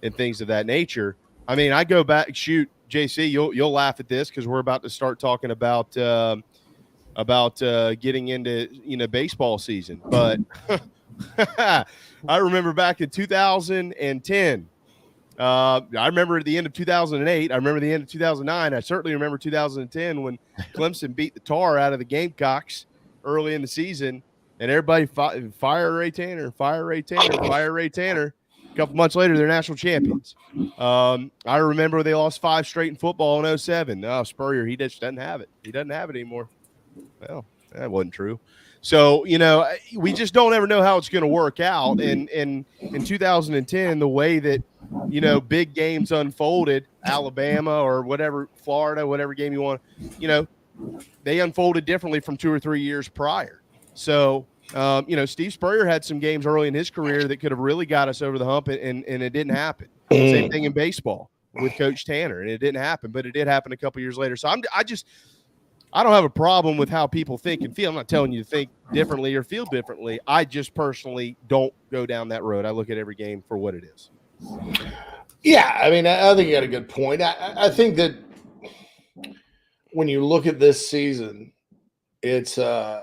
and things of that nature. I mean, I go back, JC, you'll laugh at this because we're about to start talking about getting into baseball season. But I remember back in 2010. I remember at the end of 2008. I remember the end of 2009. I certainly remember 2010 when Clemson beat the tar out of the Gamecocks early in the season, and everybody fire Ray Tanner, fire Ray Tanner, fire Ray Tanner. A couple months later, they're national champions. I remember they lost 5 straight in football in 2007. Oh, Spurrier, he just doesn't have it. He doesn't have it anymore. Well, that wasn't true. So, we just don't ever know how it's going to work out. And in 2010, the way that, big games unfolded, Alabama or whatever, Florida, whatever game you want, they unfolded differently from 2 or 3 years prior. So, Steve Spurrier had some games early in his career that could have really got us over the hump, and it didn't happen. Same thing in baseball with Coach Tanner, and it didn't happen, but it did happen a couple years later. So I don't have a problem with how people think and feel. I'm not telling you to think differently or feel differently. I just personally don't go down that road. I look at every game for what it is. Yeah, I mean, I think you got a good point. I think that when you look at this season, it's I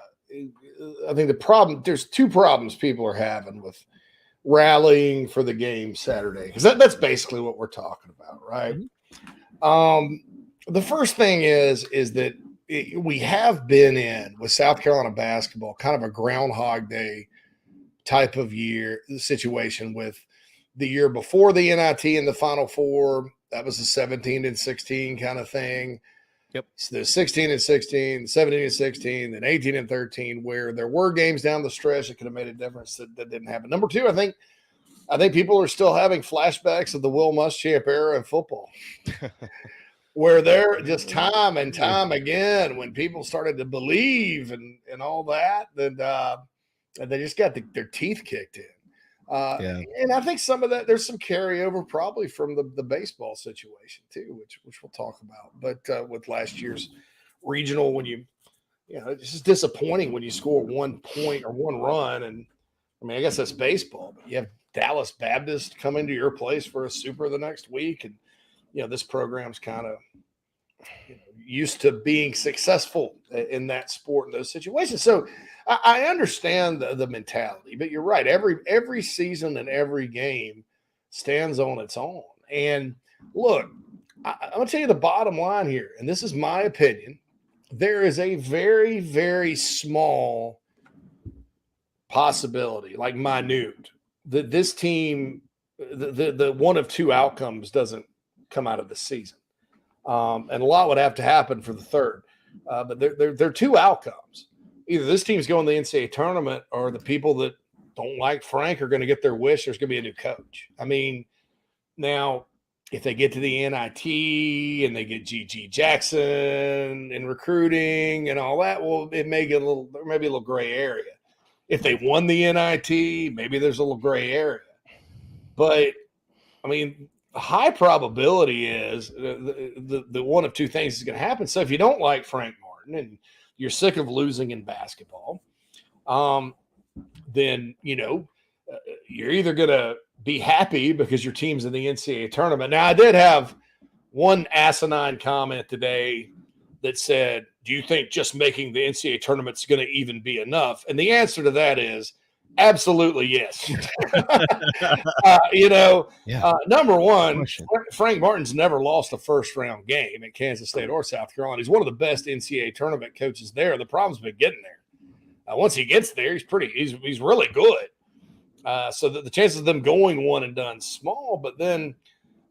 think the problem, there's 2 problems people are having with rallying for the game Saturday, because that's basically what we're talking about, right? The first thing is that we have been in with South Carolina basketball kind of a Groundhog Day type of situation with the year before the NIT and the Final Four. That was a 17-16 kind of thing. Yep. So there's 16-16, 17-16, then 18-13, where there were games down the stretch that could have made a difference that didn't happen. Number 2, I think people are still having flashbacks of the Will Muschamp era in football, where they're just time and time again, when people started to believe and all that, that they just got their teeth kicked in. And I think some of that, there's some carryover probably from the baseball situation too, which we'll talk about. But with last year's regional, when it's just disappointing when you score 1 point or 1 run. And I mean, I guess that's baseball, but you have Dallas Baptist come into your place for a super the next week. And, this program's kind of used to being successful in that sport in those situations. So I understand the mentality, but you're right. Every season and every game stands on its own. And look, I'm going to tell you the bottom line here, and this is my opinion. There is a very, very small possibility, like minute, that this team, the one of two outcomes doesn't come out of the season. And a lot would have to happen for the third. But there are two outcomes. Either this team's going to the NCAA tournament, or the people that don't like Frank are going to get their wish. There's going to be a new coach. I mean, now, if they get to the NIT and they get G.G. Jackson and recruiting and all that, well, it may get there may be a little gray area. If they won the NIT, maybe there's a little gray area. But, I mean, the high probability is the one of two things is going to happen. So if you don't like Frank Martin and you're sick of losing in basketball, then, you're either going to be happy because your team's in the NCAA tournament. Now, I did have one asinine comment today that said, do you think just making the NCAA tournament is going to even be enough? And the answer to that is absolutely yes. Number one, Frank Martin's never lost a first-round game at Kansas State or South Carolina. He's one of the best NCAA tournament coaches there. The problem's been getting there. Once he gets there, he's really good. So the chances of them going one and done small. But then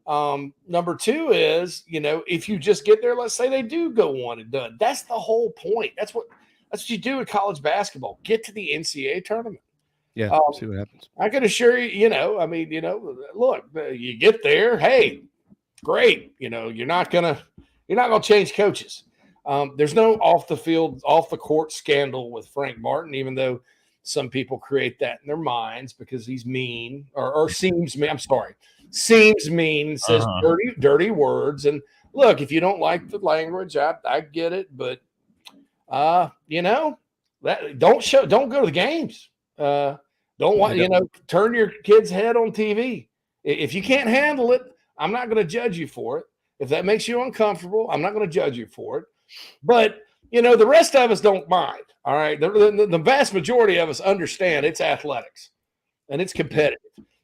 number two is, if you just get there, let's say they do go one and done. That's the whole point. That's what you do in college basketball. Get to the NCAA tournament. Yeah, see what happens. I can assure you, look, you get there, hey, great. You're not gonna change coaches. There's no off the court scandal with Frank Martin, even though some people create that in their minds because he's mean or seems mean. I'm sorry, seems mean, says dirty words. And look, if you don't like the language, I get it, but don't go to the games. Turn your kid's head on TV. If you can't handle it, I'm not going to judge you for it. If that makes you uncomfortable, I'm not going to judge you for it. But, the rest of us don't mind. All right. The vast majority of us understand it's athletics and it's competitive.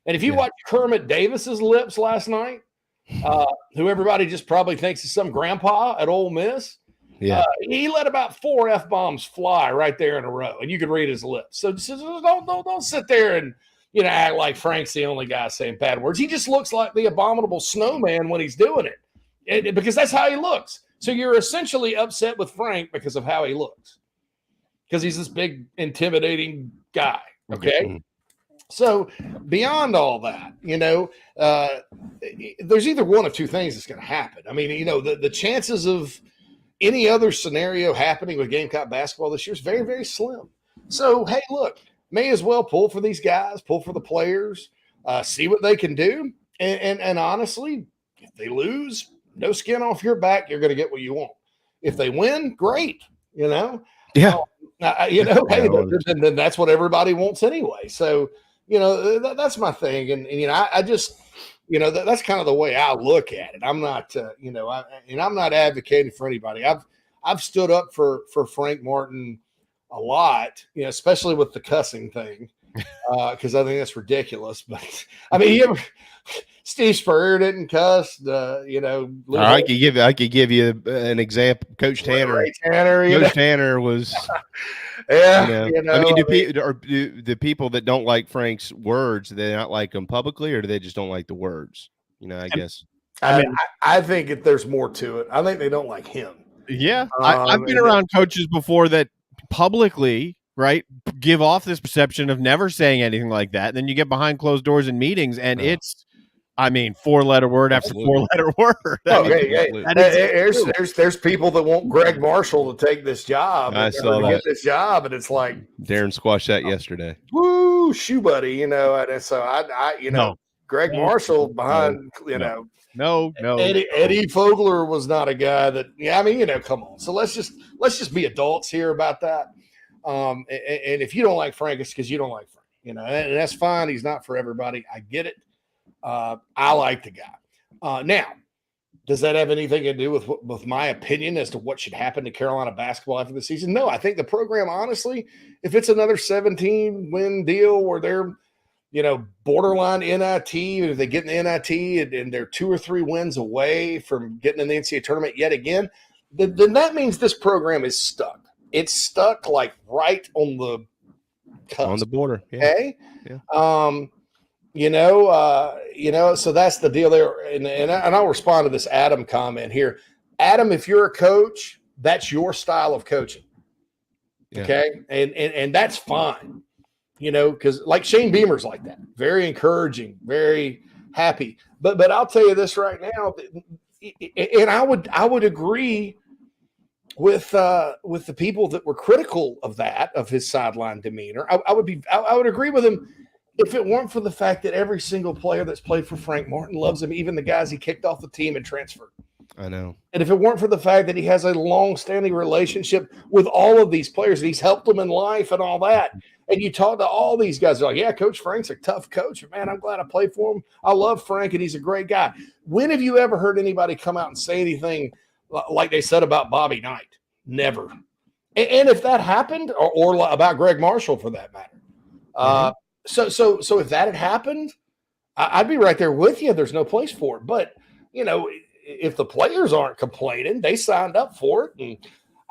And if you watch Kermit Davis's lips last night, who everybody just probably thinks is some grandpa at Ole Miss, he let about 4 F-bombs fly right there in a row, and you could read his lips. So don't sit there and act like Frank's the only guy saying bad words. He just looks like the abominable snowman when he's doing it, because that's how he looks. So you're essentially upset with Frank because of how he looks, because he's this big, intimidating guy. Okay. So beyond all that, there's either one of two things that's going to happen. I mean, the chances of any other scenario happening with Gamecock basketball this year is very, very slim. So, hey, look, may as well pull for these guys, pull for the players, see what they can do. And honestly, if they lose, no skin off your back, you're going to get what you want. If they win, great, Yeah. Hey, then that's what everybody wants anyway. So, that's my thing. And I just, that's kind of the way I look at it. I'm not, I'm not advocating for anybody. I've stood up for Frank Martin a lot, especially with the cussing thing, because I think that's ridiculous. But I mean, Steve Spurrier didn't cuss. I could give you an example. Coach Tanner. Coach Tanner was. Yeah, I mean, do the people that don't like Frank's words, do they not like him publicly, or do they just don't like the words? I guess. I think that there's more to it. I think they don't like him. Yeah, I've been around coaches before that publicly, right, give off this perception of never saying anything like that. And then you get behind closed doors in meetings, and it's, 4-letter word after 4-letter word. There's people that want Greg Marshall to take this job. I saw that. Get this job, and it's like Darren squashed that yesterday. Woo, shoe buddy, And so Greg Marshall behind, No. Eddie Fogler was not a guy that. Come on. So let's just be adults here about that. And if you don't like Frank, it's because you don't like Frank. And that's fine. He's not for everybody. I get it. I like the guy. Now, Does that have anything to do with my opinion as to what should happen to Carolina basketball after the season? No, I think the program, honestly, if it's another 17-win deal where they're, borderline NIT, if they get in the NIT and they're 2 or 3 wins away from getting in the NCAA tournament yet again, then that means this program is stuck. It's stuck like right on the cusp. On the border. Yeah. Okay. Yeah. So that's the deal there. And I'll respond to this Adam comment here. Adam, if you're a coach, that's your style of coaching. Yeah. Okay. And that's fine, because like Shane Beamer's like that, very encouraging, very happy. But I'll tell you this right now, and I would agree with the people that were critical of that, of his sideline demeanor. I would agree with him if it weren't for the fact that every single player that's played for Frank Martin loves him, even the guys he kicked off the team and transferred. I know. And if it weren't for the fact that he has a long-standing relationship with all of these players, and he's helped them in life and all that, and you talk to all these guys, they're like, yeah, Coach Frank's a tough coach. Man, I'm glad I played for him. I love Frank, and he's a great guy. When have you ever heard anybody come out and say anything like they said about Bobby Knight? Never. And if that happened, or about Greg Marshall for that matter, So if that had happened, I'd be right there with you. There's no place for it. But, if the players aren't complaining, they signed up for it, and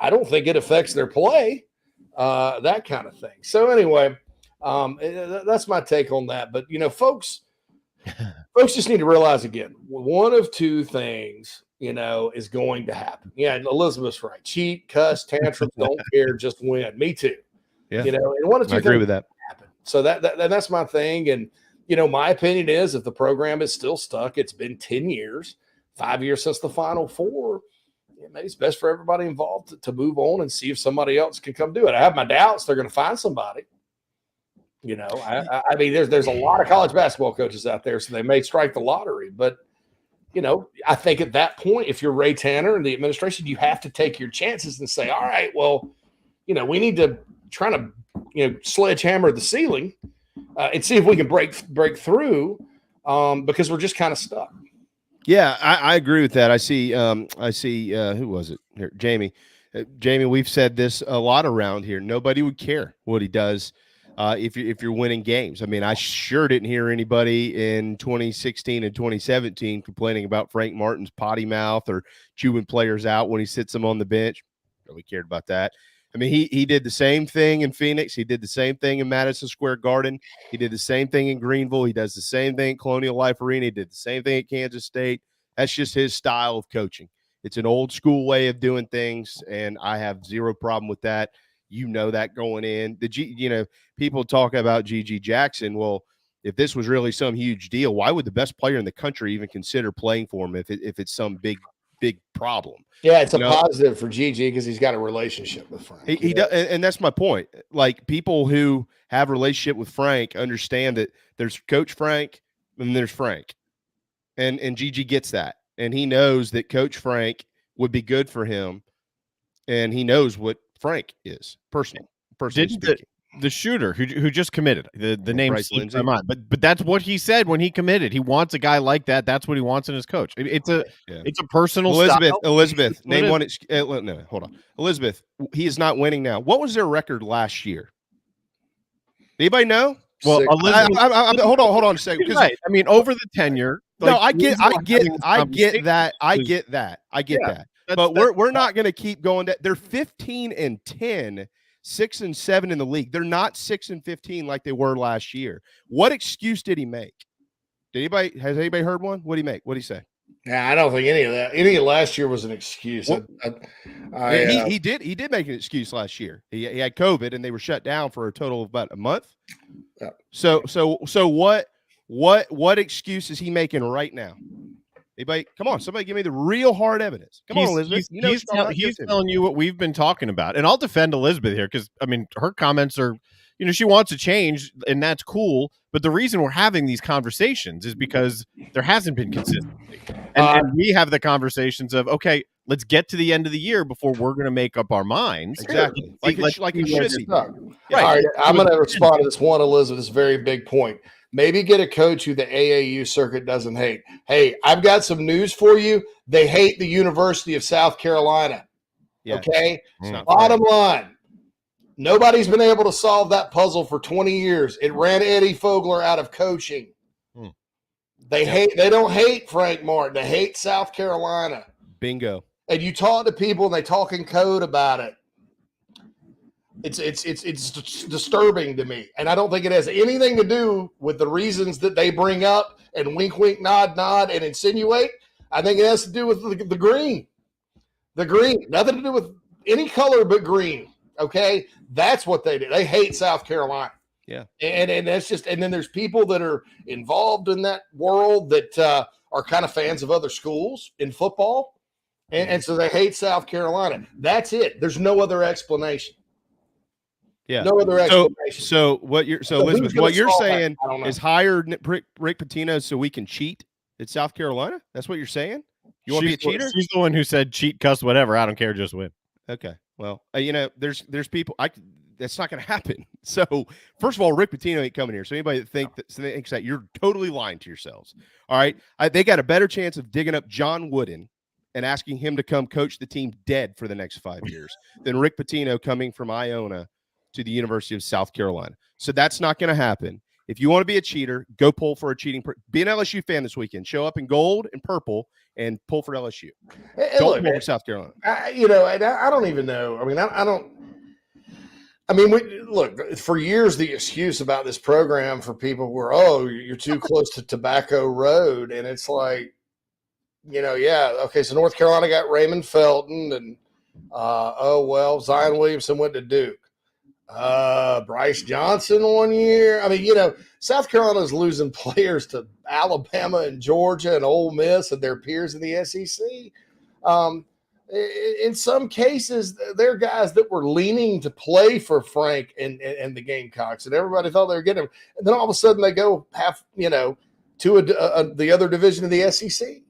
I don't think it affects their play, that kind of thing. So anyway, that's my take on that. But, folks just need to realize again, one of two things, is going to happen. Yeah, Elizabeth's right. Cheat, cuss, tantrums, don't care, just win. Me too. Yeah. And one of two I agree things with that. happen. So that's my thing. And, my opinion is if the program is still stuck, it's been 10 years, 5 years since the Final Four, maybe it's best for everybody involved to move on and see if somebody else can come do it. I have my doubts they're going to find somebody. I mean, there's a lot of college basketball coaches out there, so they may strike the lottery. But, I think at that point, if you're Ray Tanner and the administration, you have to take your chances and say, all right, well, we need to try to, sledgehammer the ceiling and see if we can break through because we're just kind of stuck. Yeah, I agree with that. I see who was it here? Jamie. Jamie, we've said this a lot around here. Nobody would care what he does if you're winning games. I mean, I sure didn't hear anybody in 2016 and 2017 complaining about Frank Martin's potty mouth or chewing players out when he sits them on the bench. Nobody cared about that. I mean, he did the same thing in Phoenix. He did the same thing in Madison Square Garden. He did the same thing in Greenville. He does the same thing at Colonial Life Arena. He did the same thing at Kansas State. That's just his style of coaching. It's an old school way of doing things, and I have zero problem with that. That going in. People talk about G.G. Jackson. Well, if this was really some huge deal, why would the best player in the country even consider playing for him if it's some big problem? Yeah, it's a positive for Gigi because he's got a relationship with Frank. He does, and that's my point. Like, people who have a relationship with Frank understand that there's Coach Frank and there's Frank, and Gigi gets that, and he knows that Coach Frank would be good for him, and he knows what Frank is personally speaking. The shooter who just committed, the name slips my mind, but that's what he said when he committed. He wants a guy like that. That's what he wants in his coach. It's a personal style. Elizabeth, name one. No, hold on. Elizabeth, he is not winning now. What was their record last year? Anybody know? Well, Elizabeth, hold on a second. Right. I mean, over the tenure. No, I get that. But we're not going to keep going. They're 15-10. 6-7 in the league. They're not 6-15 like they were last year. What excuse did he make? Has anybody heard one? What did he make? What did he say? Nah, I don't think any of that. Any of last year was an excuse. He did make an excuse last year. He had COVID and they were shut down for a total of about a month. Yeah. So what excuse is he making right now? Anybody, come on, somebody give me the real hard evidence. Come on, Elizabeth. He's telling you what we've been talking about. And I'll defend Elizabeth here because, I mean, her comments are, she wants to change, and that's cool. But the reason we're having these conversations is because there hasn't been consistency. And we have the conversations of, okay, let's get to the end of the year before we're going to make up our minds. Exactly. Like it should be. Right. All right, I'm going to respond to this one, Elizabeth, this very big point. Maybe get a coach who the AAU circuit doesn't hate. Hey, I've got some news for you. They hate the University of South Carolina. Yeah. Okay? Bottom line, nobody's been able to solve that puzzle for 20 years. It ran Eddie Fogler out of coaching. They don't hate Frank Martin. They hate South Carolina. Bingo. And you talk to people and they talk in code about it. It's disturbing to me. And I don't think it has anything to do with the reasons that they bring up and wink, wink, nod, nod, and insinuate. I think it has to do with the green. The green. Nothing to do with any color but green. Okay? That's what they do. They hate South Carolina. Yeah. And that's just, and then there's people that are involved in that world that are kind of fans of other schools in football. And so they hate South Carolina. That's it. There's no other explanation. Yeah. No other explanation. So Elizabeth, what you're saying is hire Rick Pitino so we can cheat at South Carolina? That's what you're saying? You want to be a cheater? She's the one who said cheat, cuss, whatever. I don't care. Just win. Okay. Well, there's people. That's not going to happen. So, first of all, Rick Pitino ain't coming here. So anybody that thinks that, you're totally lying to yourselves. All right. They got a better chance of digging up John Wooden and asking him to come coach the team dead for the next 5 years than Rick Pitino coming from Iona to the University of South Carolina. So that's not going to happen. If you want to be a cheater, go pull for a cheating. Be an LSU fan this weekend. Show up in gold and purple and pull for LSU. Don't pull for South Carolina. I don't even know. I mean, I don't. I mean, look, for years, the excuse about this program for people were, you're too close to Tobacco Road. And it's like, okay, so North Carolina got Raymond Felton and, Zion Williamson went to Duke. Bryce Johnson 1 year. I mean, South Carolina's losing players to Alabama and Georgia and Ole Miss and their peers in the SEC. In some cases, they're guys that were leaning to play for Frank and the Gamecocks, and everybody thought they were getting them. And then all of a sudden, they go to the other division of the SEC.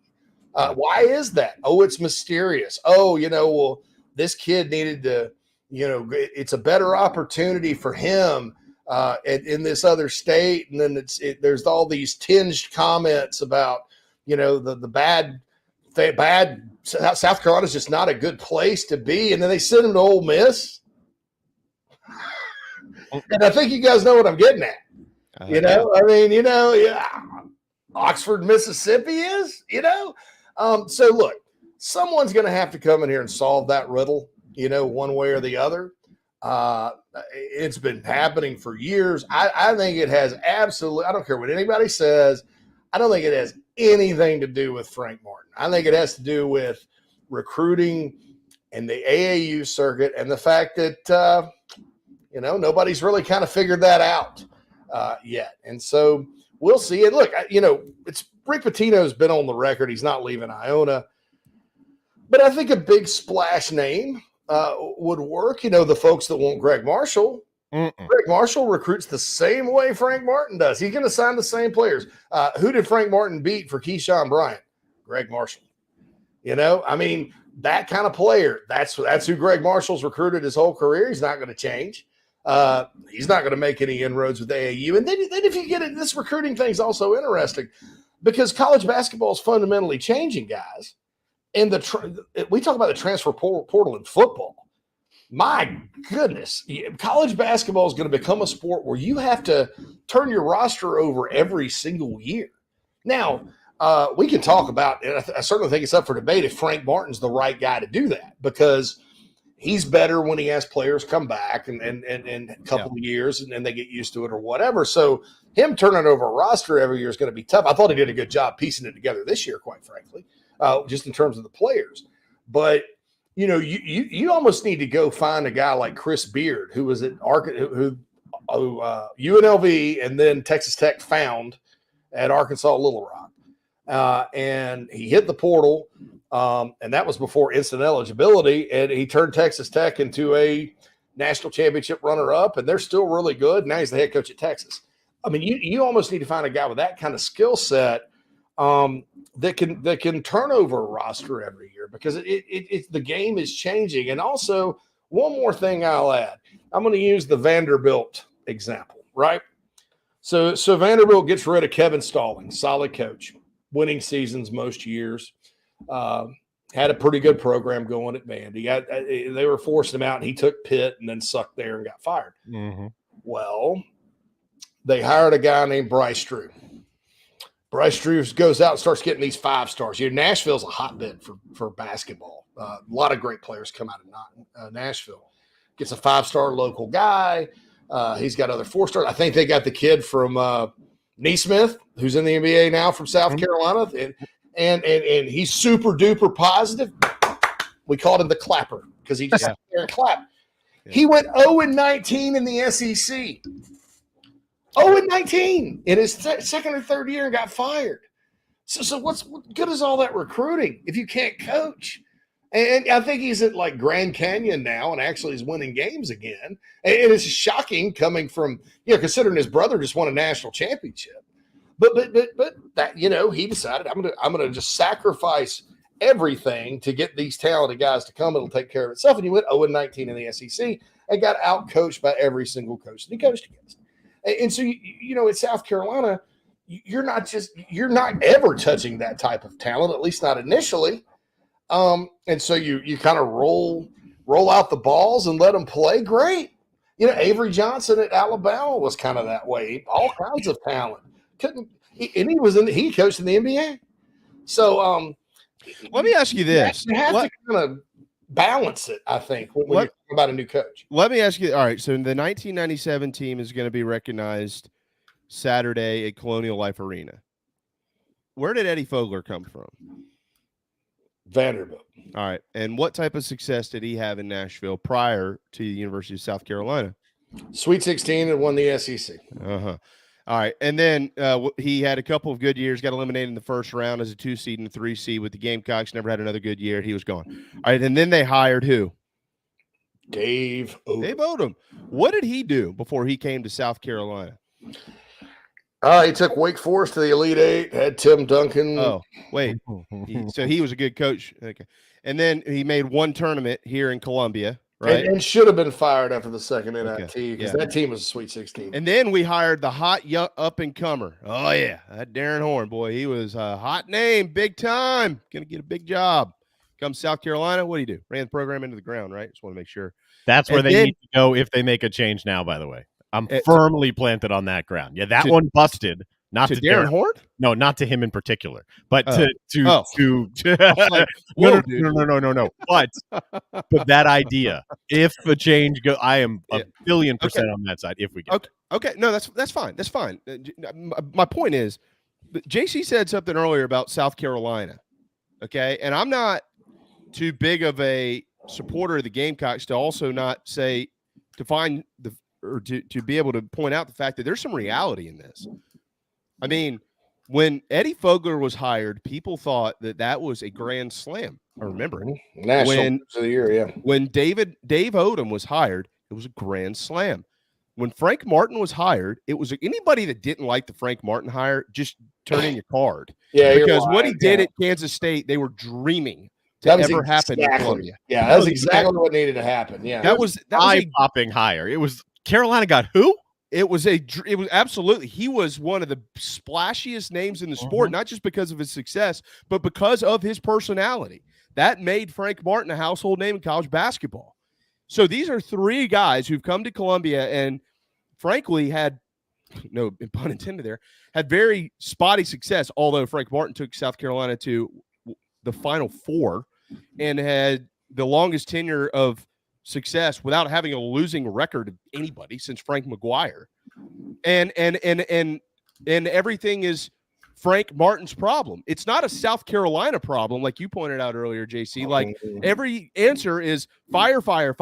Why is that? Oh, it's mysterious. Oh, this kid needed to. It's a better opportunity for him in this other state. And then there's all these tinged comments about, the bad South Carolina's just not a good place to be. And then they send him to Ole Miss. And I think you guys know what I'm getting at. Oxford, Mississippi is, So look, someone's going to have to come in here and solve that riddle. One way or the other. It's been happening for years. I think it has absolutely, I don't care what anybody says, I don't think it has anything to do with Frank Martin. I think it has to do with recruiting and the AAU circuit and the fact that, nobody's really kind of figured that out yet. And so we'll see. And look, it's Rick Pitino's been on the record. He's not leaving Iona. But I think a big splash name would work. The folks that want Greg Marshall. Greg Marshall recruits the same way Frank Martin does. He's going to sign the same players. Who did Frank Martin beat for Keyshawn Bryant? Greg Marshall. That kind of player. That's who Greg Marshall's recruited his whole career. He's not going to change. He's not going to make any inroads with AAU. And then if you get it, this recruiting thing's also interesting because college basketball is fundamentally changing, guys. And we talk about the transfer portal in football. My goodness, college basketball is going to become a sport where you have to turn your roster over every single year. Now, we can talk about, and I certainly think it's up for debate if Frank Martin's the right guy to do that because he's better when he has players come back and a couple of years and they get used to it or whatever. So him turning over a roster every year is going to be tough. I thought he did a good job piecing it together this year, quite frankly. Just in terms of the players. But, you almost need to go find a guy like Chris Beard, who was at UNLV and then Texas Tech found at Arkansas Little Rock. And he hit the portal, and that was before instant eligibility, and he turned Texas Tech into a national championship runner-up, and they're still really good. Now he's the head coach at Texas. I mean, you almost need to find a guy with that kind of skill set that can turn over a roster every year because the game is changing. And also, one more thing I'll add. I'm going to use the Vanderbilt example, right? So Vanderbilt gets rid of Kevin Stalling, solid coach, winning seasons most years. Had a pretty good program going at Vandy. They were forcing him out, and he took Pitt and then sucked there and got fired. Mm-hmm. Well, they hired a guy named Bryce Drew. Bryce Drew goes out and starts getting these 5 stars. Nashville's a hotbed for basketball. A lot of great players come out of Nashville. Gets a 5-star local guy. He's got other 4 stars. I think they got the kid from Neesmith, who's in the NBA now from South Carolina, and he's super duper positive. We called him the clapper because he just sat there and clapped. Yeah. He went 0-19 in the SEC. 0-19 in his second or third year and got fired. So what good is all that recruiting if you can't coach? And I think he's at like Grand Canyon now and actually is winning games again. And it's shocking coming from, considering his brother just won a national championship. But that, he decided I'm gonna just sacrifice everything to get these talented guys to come. It'll take care of itself. And he went 0-19 in the SEC and got out-coached by every single coach that he coached against. And so, in South Carolina, you're not ever touching that type of talent, at least not initially. And so you kind of roll out the balls and let them play. Great. Avery Johnson at Alabama was kind of that way. All kinds of talent. He coached in the NBA. So let me ask you this. You have to kind of balance it, I think, when you're talking about a new coach. Let me ask you, all right, so the 1997 team is going to be recognized Saturday at Colonial Life Arena. Where did Eddie Fogler come from? Vanderbilt. All right. And what type of success did he have in Nashville prior to the University of South Carolina? Sweet 16 and won the SEC. Uh-huh. All right. And then he had a couple of good years, got eliminated in the first round as a 2 seed and a 3 seed with the Gamecocks, never had another good year. He was gone. All right. And then they hired who? Dave Odom. Dave Odom. What did he do before he came to South Carolina? He took Wake Forest to the Elite Eight, had Tim Duncan. Oh, wait. So he was a good coach. Okay. And then he made one tournament here in Columbia, right? And should have been fired after the second NIT because that team was a Sweet 16. And then we hired the hot young up-and-comer. Oh, yeah. That Darren Horn, boy. He was a hot name, big time. Going to get a big job. Comes South Carolina. What do? Ran the program into the ground, right? Just want to make sure. That's where they need to go if they make a change now, by the way. I'm firmly planted on that ground. Yeah, that one busted. Not to Darren Horn? No, not to him in particular, but to like, no. But that idea, if a change go, I am a billion % on that side. If we get okay, no, that's fine. That's fine. My point is, JC said something earlier about South Carolina. Okay, and I'm not too big of a supporter of the Gamecocks to also not say to find the. Or to be able to point out the fact that there's some reality in this. I mean, when Eddie Fogler was hired, people thought that was a grand slam. I remember National of the Year, yeah. When Dave Odom was hired, it was a grand slam. When Frank Martin was hired, it was anybody that didn't like the Frank Martin hire, just turn in your card. Yeah, because what he did at Kansas State, they were dreaming to ever happen in Columbia. Yeah, that was exactly what needed to happen. Yeah, that was eye-popping hire. It was. Carolina got who? It was absolutely. He was one of the splashiest names in the sport, not just because of his success, but because of his personality. That made Frank Martin a household name in college basketball. So these are 3 guys who've come to Columbia and, frankly, had no pun intended there, had very spotty success. Although Frank Martin took South Carolina to the Final Four and had the longest tenure of success without having a losing record of anybody since Frank McGuire, and everything is Frank Martin's problem. It's not a South Carolina problem, like you pointed out earlier, JC. Like every answer is fire,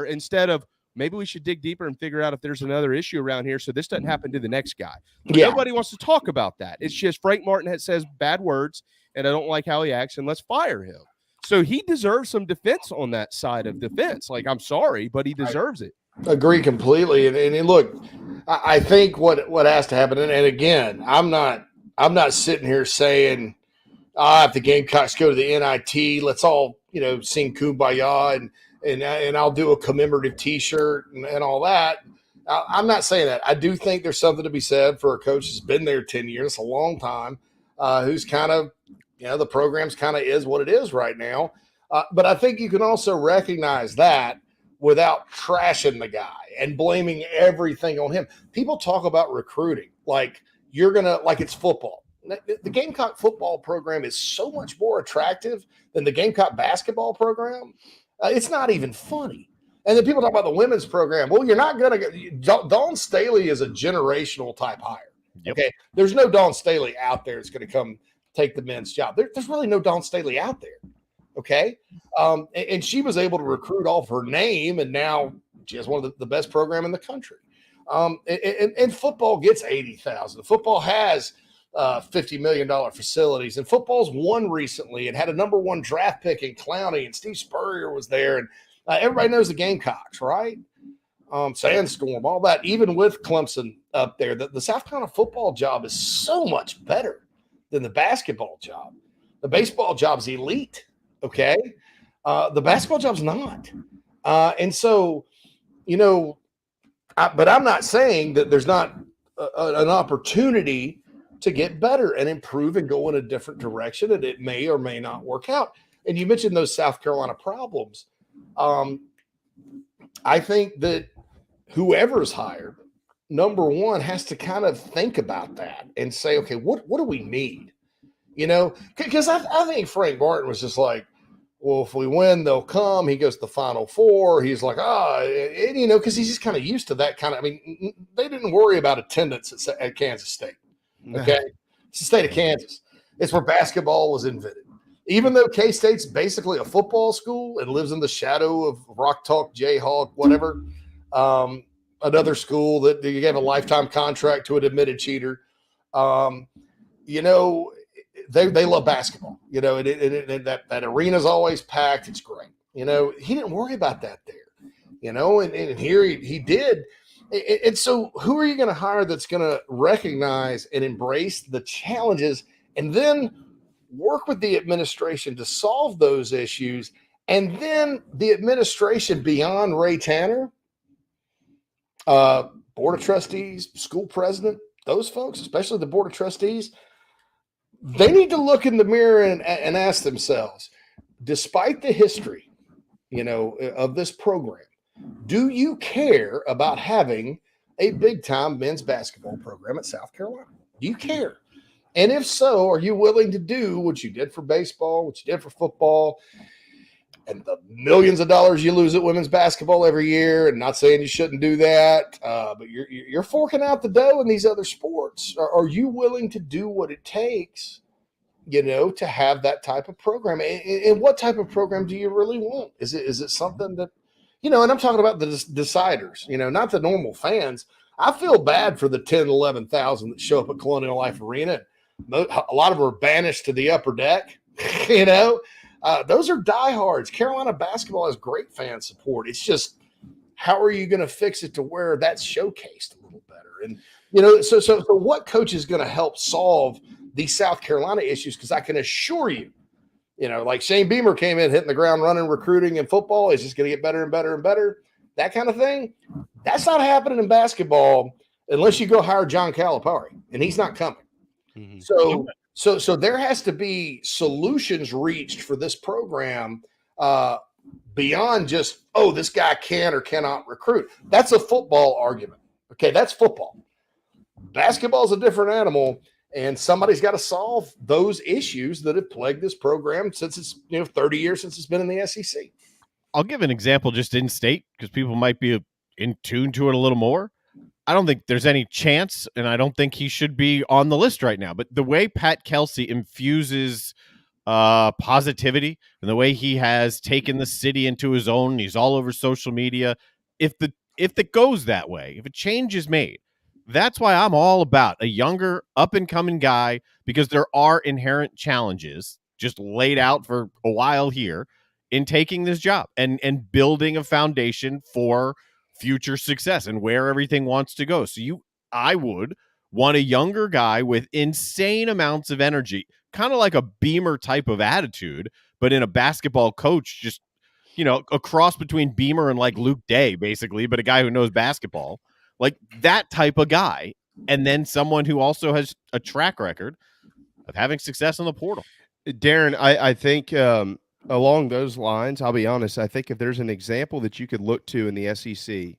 instead of maybe we should dig deeper and figure out if there's another issue around here so this doesn't happen to the next guy. But nobody wants to talk about that. It's just Frank Martin says bad words, and I don't like how he acts, and let's fire him. So he deserves some defense on that side of defense. Like, I'm sorry, but he deserves it. Agree completely. And look, I think what has to happen, and again, I'm not sitting here saying, if the Gamecocks go to the NIT, let's all, sing Kumbaya and I'll do a commemorative T-shirt and all that. I'm not saying that. I do think there's something to be said for a coach who's been there 10 years, it's a long time, who's kind of, the program's kind of is what it is right now. But I think you can also recognize that without trashing the guy and blaming everything on him. People talk about recruiting like it's football. The Gamecock football program is so much more attractive than the Gamecock basketball program. It's not even funny. And then people talk about the women's program. Well, you're not going to get Dawn Staley is a generational type hire. Yep. Okay. There's no Dawn Staley out there that's going to come take the men's job. There's really no Dawn Staley out there. Okay. And she was able to recruit off her name, and now she has one of the best program in the country. And football gets 80,000. Football has $50 million facilities, and football's won recently and had a number 1 draft pick in Clowney, and Steve Spurrier was there, and everybody knows the Gamecocks, right? Sandstorm, all that. Even with Clemson up there, the South Carolina football job is so much better than the basketball job. The baseball job's elite, okay? The basketball job's not. And so, but I'm not saying that there's not an opportunity to get better and improve and go in a different direction, and it may or may not work out. And you mentioned those South Carolina problems. I think that whoever's hired, number one, has to kind of think about that and say, okay, what do we need? Because I think Frank Martin was just like, well, if we win, they'll come. He goes to the Final Four. He's like, because he's just kind of used to that kind of, they didn't worry about attendance at Kansas State. Okay. It's the state of Kansas. It's where basketball was invented. Even though K-State's basically a football school and lives in the shadow of Rock Talk, Jayhawk, whatever, another school that you gave a lifetime contract to an admitted cheater, they love basketball. That arena's always packed. It's great. He didn't worry about that there, and here he did. And so who are you going to hire that's going to recognize and embrace the challenges and then work with the administration to solve those issues? And then the administration beyond Ray Tanner, board of trustees, school president, those folks, especially the board of trustees, they need to look in the mirror and ask themselves, despite the history, of this program, do you care about having a big-time men's basketball program at South Carolina? Do you care? And if so, are you willing to do what you did for baseball, what you did for football, and the millions of dollars you lose at women's basketball every year? And not saying you shouldn't do that, but you're forking out the dough in these other sports. Are you willing to do what it takes, to have that type of program? And what type of program do you really want? Is it something that, and I'm talking about the deciders, not the normal fans. I feel bad for the 10, 11,000 that show up at Colonial Life Arena. A lot of them are banished to the upper deck, those are diehards. Carolina basketball has great fan support. It's just, how are you going to fix it to where that's showcased a little better? And, so what coach is going to help solve these South Carolina issues? Because I can assure you, like Shane Beamer came in hitting the ground running, recruiting in football. It's just going to get better and better and better. That kind of thing. That's not happening in basketball unless you go hire John Calipari, and he's not coming. Mm-hmm. So there has to be solutions reached for this program beyond just, this guy can or cannot recruit. That's a football argument. Okay, that's football. Basketball is a different animal. And somebody's got to solve those issues that have plagued this program since it's 30 years since it's been in the SEC. I'll give an example just in state because people might be in tune to it a little more. I don't think there's any chance, and I don't think he should be on the list right now. But the way Pat Kelsey infuses positivity and the way he has taken the city into his own, he's all over social media. If it goes that way, if a change is made, that's why I'm all about a younger, up-and-coming guy, because there are inherent challenges just laid out for a while here in taking this job and building a foundation for future success and where everything wants to go. So I would want a younger guy with insane amounts of energy, kind of like a Beamer type of attitude, but in a basketball coach, just, a cross between Beamer and like Luke Day, basically, but a guy who knows basketball. like that type of guy, and then someone who also has a track record of having success in the portal. Darren, I think along those lines, I'll be honest, I think if there's an example that you could look to in the SEC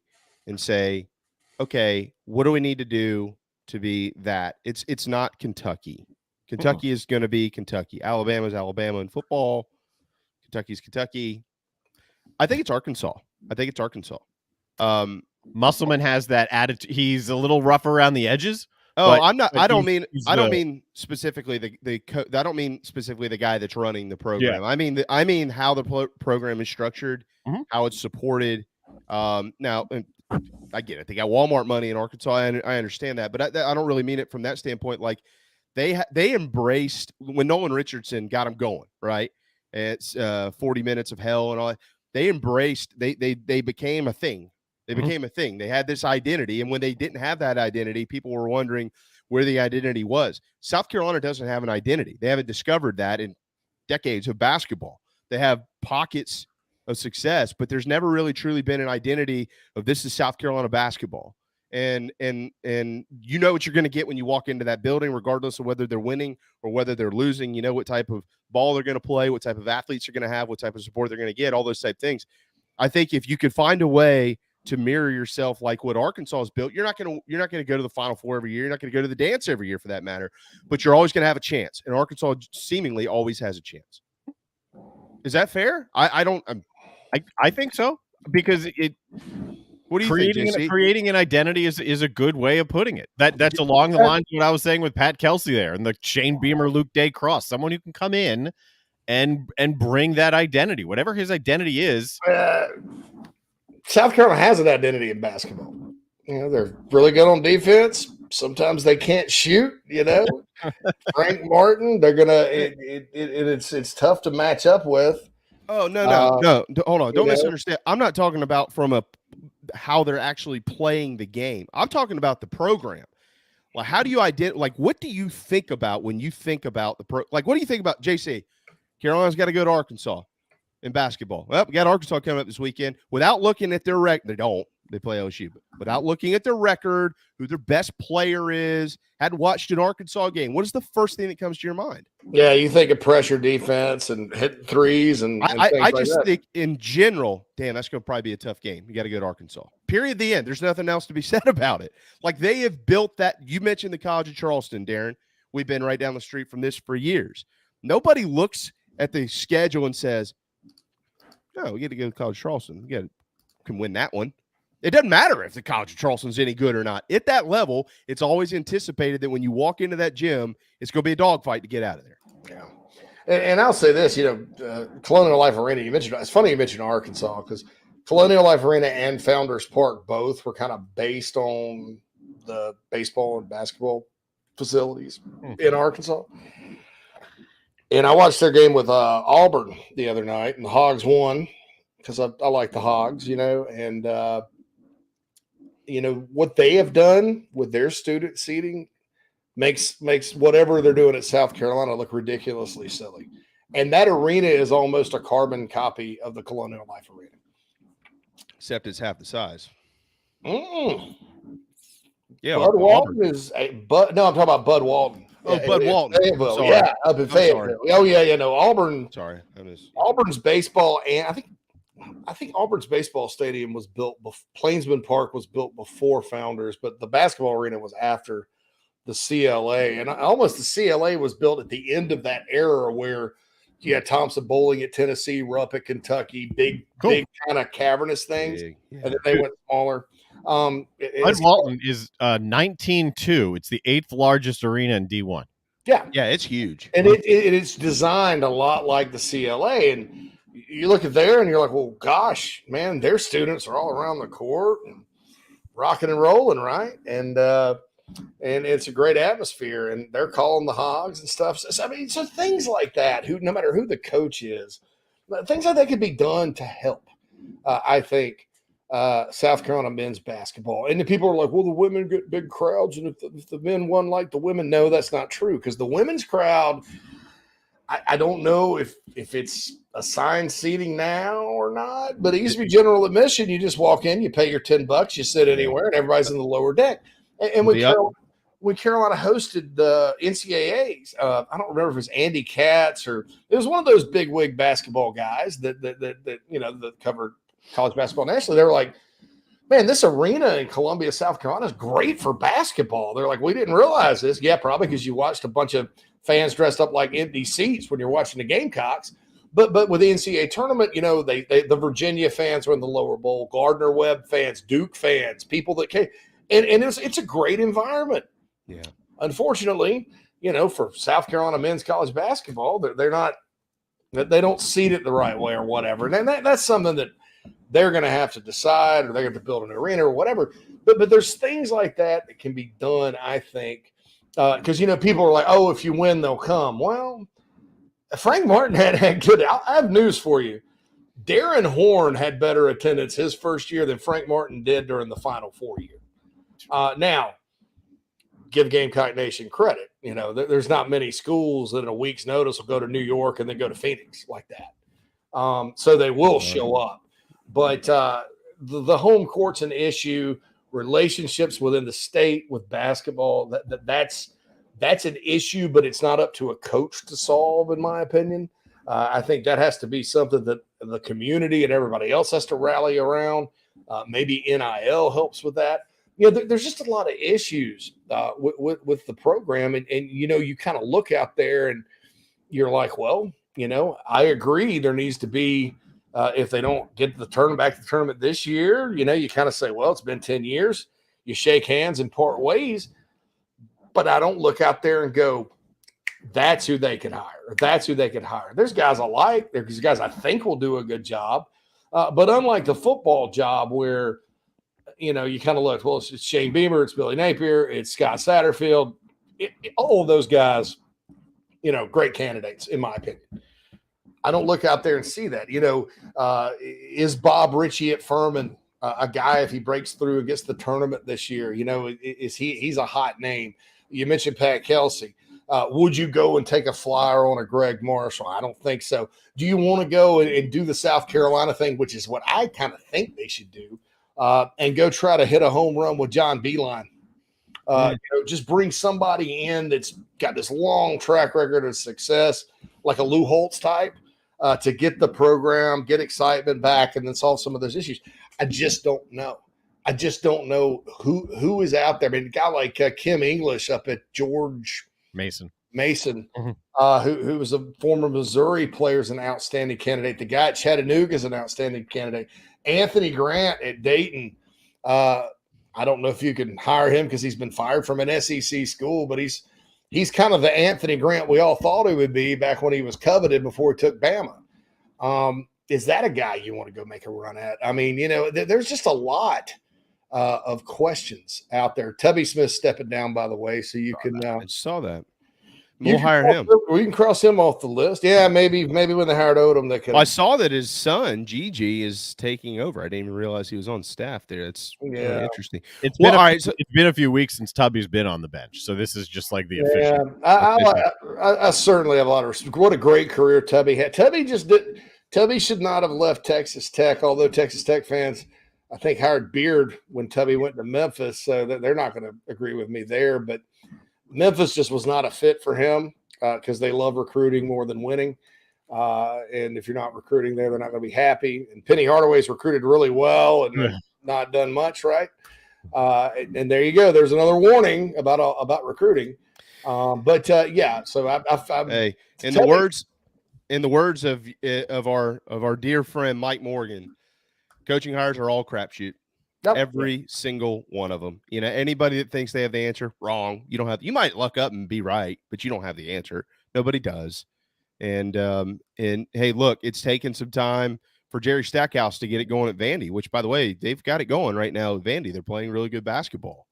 and say, okay, what do we need to do to be that? It's not Kentucky. Kentucky is going to be Kentucky. Alabama's Alabama in football. Kentucky's Kentucky. I think it's Arkansas. Musselman has that attitude. He's a little rough around the edges. Oh, I'm not. I don't mean specifically I don't mean specifically the guy that's running the program. Yeah. I mean how the program is structured, how it's supported. Now, I get it. They got Walmart money in Arkansas. I understand that, but I don't really mean it from that standpoint. Like they embraced when Nolan Richardson got them going, right? It's 40 minutes of hell and all that. They embraced. They became a thing. They became a thing. They had this identity, and when they didn't have that identity, people were wondering where the identity was. South Carolina doesn't have an identity. They haven't discovered that in decades of basketball. They have pockets of success, but there's never really truly been an identity of this is South Carolina basketball. And you know what you're going to get when you walk into that building, regardless of whether they're winning or whether they're losing. You know what type of ball they're going to play, what type of athletes you're going to have, what type of support they're going to get, all those type things. I think if you could find a way to mirror yourself like what Arkansas has built, you're not going to go to the Final Four every year. You're not going to go to the dance every year for that matter, but you're always going to have a chance. And Arkansas seemingly always has a chance. Is that fair? I think so, because what do you think, creating an identity is a good way of putting it. That's along the lines of what I was saying with Pat Kelsey there and the Shane Beamer, Luke Day cross. Someone who can come in and bring that identity, whatever his identity is. South Carolina has an identity in basketball. You know, they're really good on defense. Sometimes they can't shoot. You know, Frank Martin. They're gonna. It's tough to match up with. Oh no! Hold on! Don't misunderstand. I'm not talking about from how they're actually playing the game. I'm talking about the program. Like, how do you what do you think about when you think about the Like, what do you think about JC? Carolina's got to go to Arkansas in basketball. Well, we got Arkansas coming up this weekend. Without looking at their record, they play LSU, but without looking at their record, who their best player is, hadn't watched an Arkansas game. What is the first thing that comes to your mind? Yeah, you think of pressure defense and hit threes and I just think in general, damn, that's going to probably be a tough game. You got to go to Arkansas. Period. The end. There's nothing else to be said about it. Like, they have built that. You mentioned the College of Charleston, Darren. We've been right down the street from this for years. Nobody looks at the schedule and says, no, we get to go to College of Charleston. We can win that one. It doesn't matter if the College of Charleston's any good or not. At that level, it's always anticipated that when you walk into that gym, it's going to be a dogfight to get out of there. Yeah. And I'll say this, Colonial Life Arena, it's funny you mentioned Arkansas, because Colonial Life Arena and Founders Park both were kind of based on the baseball and basketball facilities in Arkansas. And I watched their game with Auburn the other night, and the Hogs won because I like the Hogs, and what they have done with their student seating makes whatever they're doing at South Carolina look ridiculously silly. And that arena is almost a carbon copy of the Colonial Life Arena. Except it's half the size. Yeah, Bud Walton is I'm talking about Bud Walton. Oh, Bud Walton. Fayetteville. Yeah, up in Fayetteville. Oh, yeah, Auburn. Sorry. Auburn's baseball, and I think Auburn's baseball stadium was built Plainsman Park was built before Founders, but the basketball arena was after the CLA. And almost the CLA was built at the end of that era where you had Thompson Bowling at Tennessee, Rupp at Kentucky, big kind of cavernous things. And then they went smaller. Bud Walton is 19-2. It's the 8th largest arena in D1. Yeah. Yeah, it's huge. And it's designed a lot like the CLA. And you look at there and you're like, well, gosh, man, their students are all around the court and rocking and rolling, right? And it's a great atmosphere, and they're calling the Hogs and stuff. So things like that, no matter who the coach is, things like that could be done to help, I think, South Carolina men's basketball. And the people are like, well, the women get big crowds, and if the men won like the women. No, that's not true, because the women's crowd, I don't know if it's assigned seating now or not, but it used to be general admission. You just walk in, you pay your $10, you sit anywhere, and everybody's in the lower deck. And when Carolina hosted the NCAAs, I don't remember if it was Andy Katz or it was one of those big wig basketball guys that covered college basketball nationally. They were like, man, this arena in Columbia, South Carolina is great for basketball. They're like, we didn't realize this. Yeah, probably because you watched a bunch of fans dressed up like empty seats when you're watching the Gamecocks. But with the NCAA tournament, the Virginia fans were in the lower bowl, Gardner Webb fans, Duke fans, people that came. And it's a great environment. Yeah. Unfortunately, for South Carolina men's college basketball, they don't seat it the right way or whatever. And that's something that they're going to have to decide, or they're going to build an arena or whatever. But there's things like that can be done, I think, because people are like, oh, if you win, they'll come. Well, Frank Martin had good. I have news for you. Darren Horn had better attendance his first year than Frank Martin did during the Final Four year. Now, give Gamecock Nation credit. There's not many schools that in a week's notice will go to New York and then go to Phoenix like that. So they will show up. But the home court's an issue. Relationships within the state with basketball, that's an issue, but it's not up to a coach to solve, in my opinion. I think that has to be something that the community and everybody else has to rally around. Maybe NIL helps with that. There's just a lot of issues with the program. And you kind of look out there and you're like, well, I agree there needs to be, if they don't get back to the tournament this year, you kind of say, well, it's been 10 years. You shake hands and part ways. But I don't look out there and go, that's who they could hire. Or that's who they could hire. There's guys I like. There's guys I think will do a good job. But unlike the football job where, you kind of look, well, it's Shane Beamer, it's Billy Napier, it's Scott Satterfield. All of those guys, great candidates, in my opinion. I don't look out there and see that. Is Bob Ritchie at Furman a guy, if he breaks through and gets the tournament this year? Is he's a hot name? You mentioned Pat Kelsey. Would you go and take a flyer on a Greg Marshall? I don't think so. Do you want to go and do the South Carolina thing, which is what I kind of think they should do, and go try to hit a home run with John Beilein? Just bring somebody in that's got this long track record of success, like a Lou Holtz type, to get the program, get excitement back, and then solve some of those issues. I just don't know. I just don't know who is out there. I mean, a guy like Kim English up at George Mason, who was a former Missouri player, is an outstanding candidate. The guy at Chattanooga is an outstanding candidate. Anthony Grant at Dayton. I don't know if you can hire him because he's been fired from an SEC school, but he's kind of the Anthony Grant we all thought he would be back when he was coveted before he took Bama. Is that a guy you want to go make a run at? I mean, there's just a lot of questions out there. Tubby Smith stepping down, by the way, so you can. I saw that. We'll hire him. We can cross him off the list. Yeah, maybe when they hired Odom, they could. I saw that his son Gigi is taking over. I didn't even realize he was on staff there. It's really interesting. It's been a few weeks since Tubby's been on the bench, so this is just like the official. I certainly have a lot of respect. What a great career Tubby had. Tubby should not have left Texas Tech, although Texas Tech fans, I think, hired Beard when Tubby went to Memphis, so they're not going to agree with me there. But Memphis just was not a fit for him because they love recruiting more than winning. And if you're not recruiting there, they're not going to be happy. And Penny Hardaway's recruited really well and not done much, right? And there you go. There's another warning about recruiting. So hey, in the words of our dear friend Mike Morgan, coaching hires are all crapshoot. Yep. Every single one of them. Anybody that thinks they have the answer, wrong. You might luck up and be right, but you don't have the answer. Nobody does. And hey, look, it's taken some time for Jerry Stackhouse to get it going at Vandy, which, by the way, they've got it going right now at Vandy. They're playing really good basketball.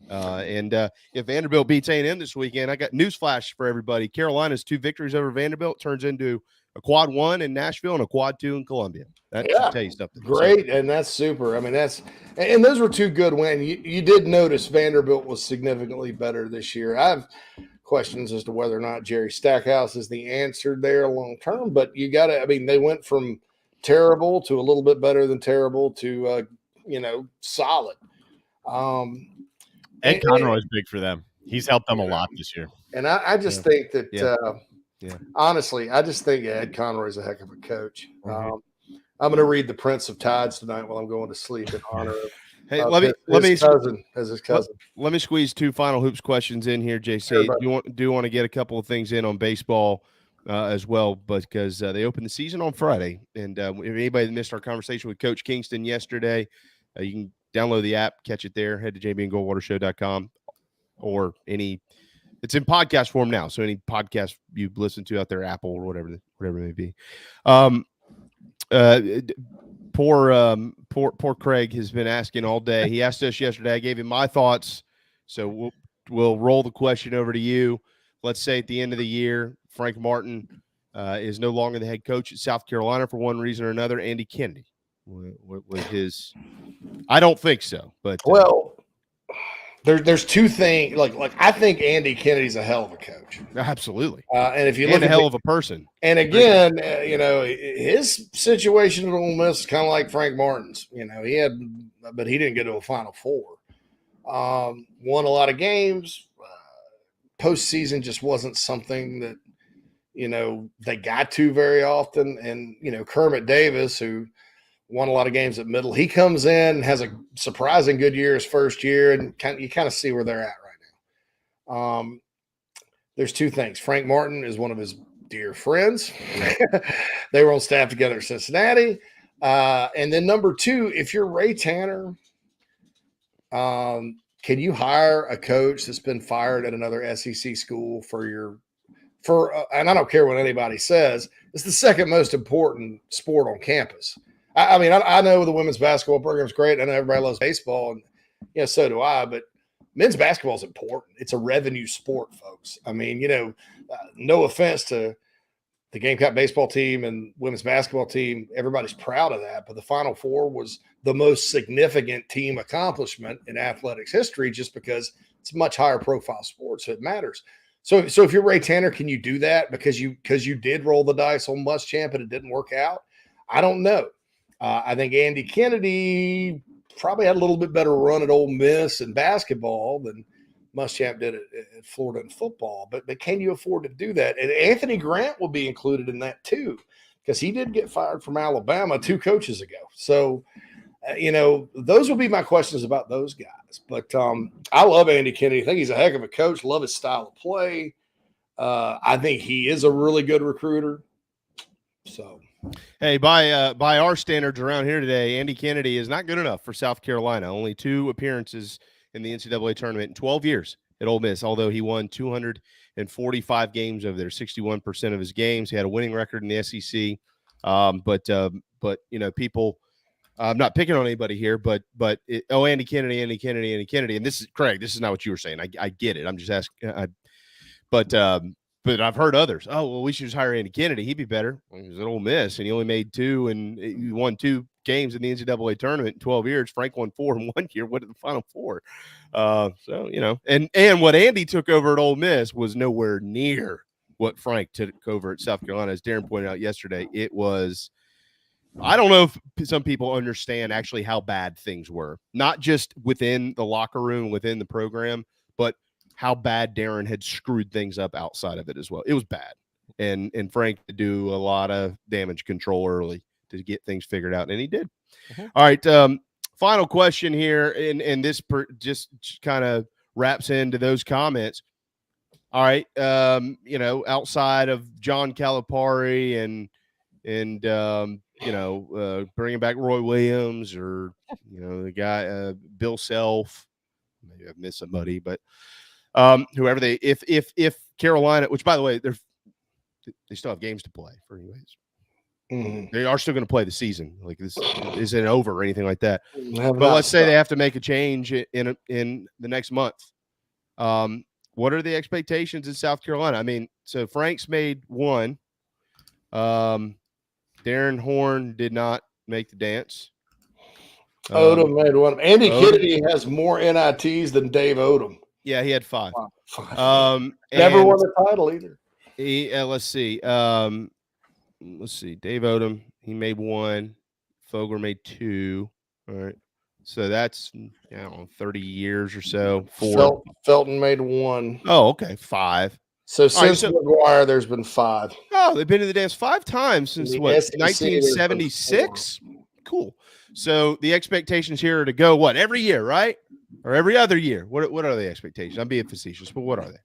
And if Vanderbilt beats A&M this weekend, I got newsflash for everybody. Carolina's 2 victories over Vanderbilt turns into a quad 1 in Nashville and a quad 2 in Columbia. That should tell you something. Great, and that's super. I mean, and those were 2 good wins. You did notice Vanderbilt was significantly better this year. questions as to whether or not Jerry Stackhouse is the answer there long term. But you got to, I mean, they went from terrible to a little bit better than terrible to, solid. Ed Conroy is big for them. He's helped them a lot this year. And I just think that, honestly, I just think Ed Conroy is a heck of a coach. I'm going to read The Prince of Tides tonight while I'm going to sleep in honor of Hey, his cousin. Let me squeeze two final hoops questions in here, JC. Do want to get a couple of things in on baseball as well, but because they opened the season on Friday, and if anybody missed our conversation with Coach Kingston yesterday, you can download the app, catch it there. Head to jbandgoldwatershow.com or it's in podcast form now, so any podcast you listen to out there, Apple or whatever it may be. Poor Craig has been asking all day. He asked us yesterday. I gave him my thoughts. So we'll roll the question over to you. Let's say at the end of the year, Frank Martin is no longer the head coach at South Carolina for one reason or another. Andy Kennedy was his. I don't think so, but there's two things. Like I think Andy Kennedy's a hell of a coach. Absolutely. And if you look a hell of a person. And again, his situation at Ole Miss is kind of like Frank Martin's. But he didn't get to a Final Four. Won a lot of games. Postseason just wasn't something that, they got to very often. And, Kermit Davis, who won a lot of games at Middle, he comes in, has a surprising good year his first year, and you kind of see where they're at right now. There's two things. Frank Martin is one of his dear friends. They were on staff together at Cincinnati. And then number two, if you're Ray Tanner, can you hire a coach that's been fired at another SEC school and I don't care what anybody says, it's the second most important sport on campus. I mean, I know the women's basketball program is great. I know everybody loves baseball, and so do I. But men's basketball is important. It's a revenue sport, folks. I mean, no offense to the Gamecock baseball team and women's basketball team, everybody's proud of that. But the Final Four was the most significant team accomplishment in athletics history, just because it's a much higher profile sport, so it matters. So if you're Ray Tanner, can you do that because you did roll the dice on Muschamp and it didn't work out? I don't know. I think Andy Kennedy probably had a little bit better run at Ole Miss in basketball than Muschamp did at Florida in football. But can you afford to do that? And Anthony Grant will be included in that too, because he did get fired from Alabama 2 coaches ago. So, those will be my questions about those guys. But I love Andy Kennedy. I think he's a heck of a coach. Love his style of play. I think he is a really good recruiter. So. Hey, by our standards around here today, Andy Kennedy is not good enough for South Carolina. Only 2 appearances in the NCAA tournament in 12 years at Ole Miss, although he won 245 games over there, 61% of his games. He had a winning record in the SEC. But people, I'm not picking on anybody here, but Andy Kennedy. And this is Craig. This is not what you were saying. I get it. I'm just asking. But I've heard others. Oh, well, we should just hire Andy Kennedy. He'd be better. Well, he was at Ole Miss, and he only made 2, and he won 2 games in the NCAA tournament in 12 years. Frank won 4 in 1 year. Went to the Final Four. And what Andy took over at Ole Miss was nowhere near what Frank took over at South Carolina. As Darren pointed out yesterday, it was. I don't know if some people understand actually how bad things were, not just within the locker room, within the program, but how bad Darren had screwed things up outside of it as well. It was bad. And Frank to do a lot of damage control early to get things figured out, and he did. All right, final question here, and this just kind of wraps into those comments. All right, outside of John Calipari and bringing back Roy Williams or, the guy, Bill Self, maybe I've missed somebody, but whoever if Carolina, which by the way, they still have games to play for anyways. Mm-hmm. They are still going to play the season. Like this isn't over or anything like that. But let's say they have to make a change in the next month. What are the expectations in South Carolina? I mean, so Frank's made 1. Darren Horn did not make the dance. Odom made 1. Andy Kennedy has more NITs than Dave Odom. Yeah, he had 5. Wow. 5. Never won the title either. Let's see. Dave Odom, he made 1. Fogler made 2. All right. So that's 30 years or so. 4. Felton made 1. Oh, okay. 5. So since McGuire, there's been 5. Oh, they've been to the dance 5 times since The what? SEC, 1976. Cool. So the expectations here are to go what? Every year, right? Or every other year? What are the expectations? I'm being facetious, but what are they?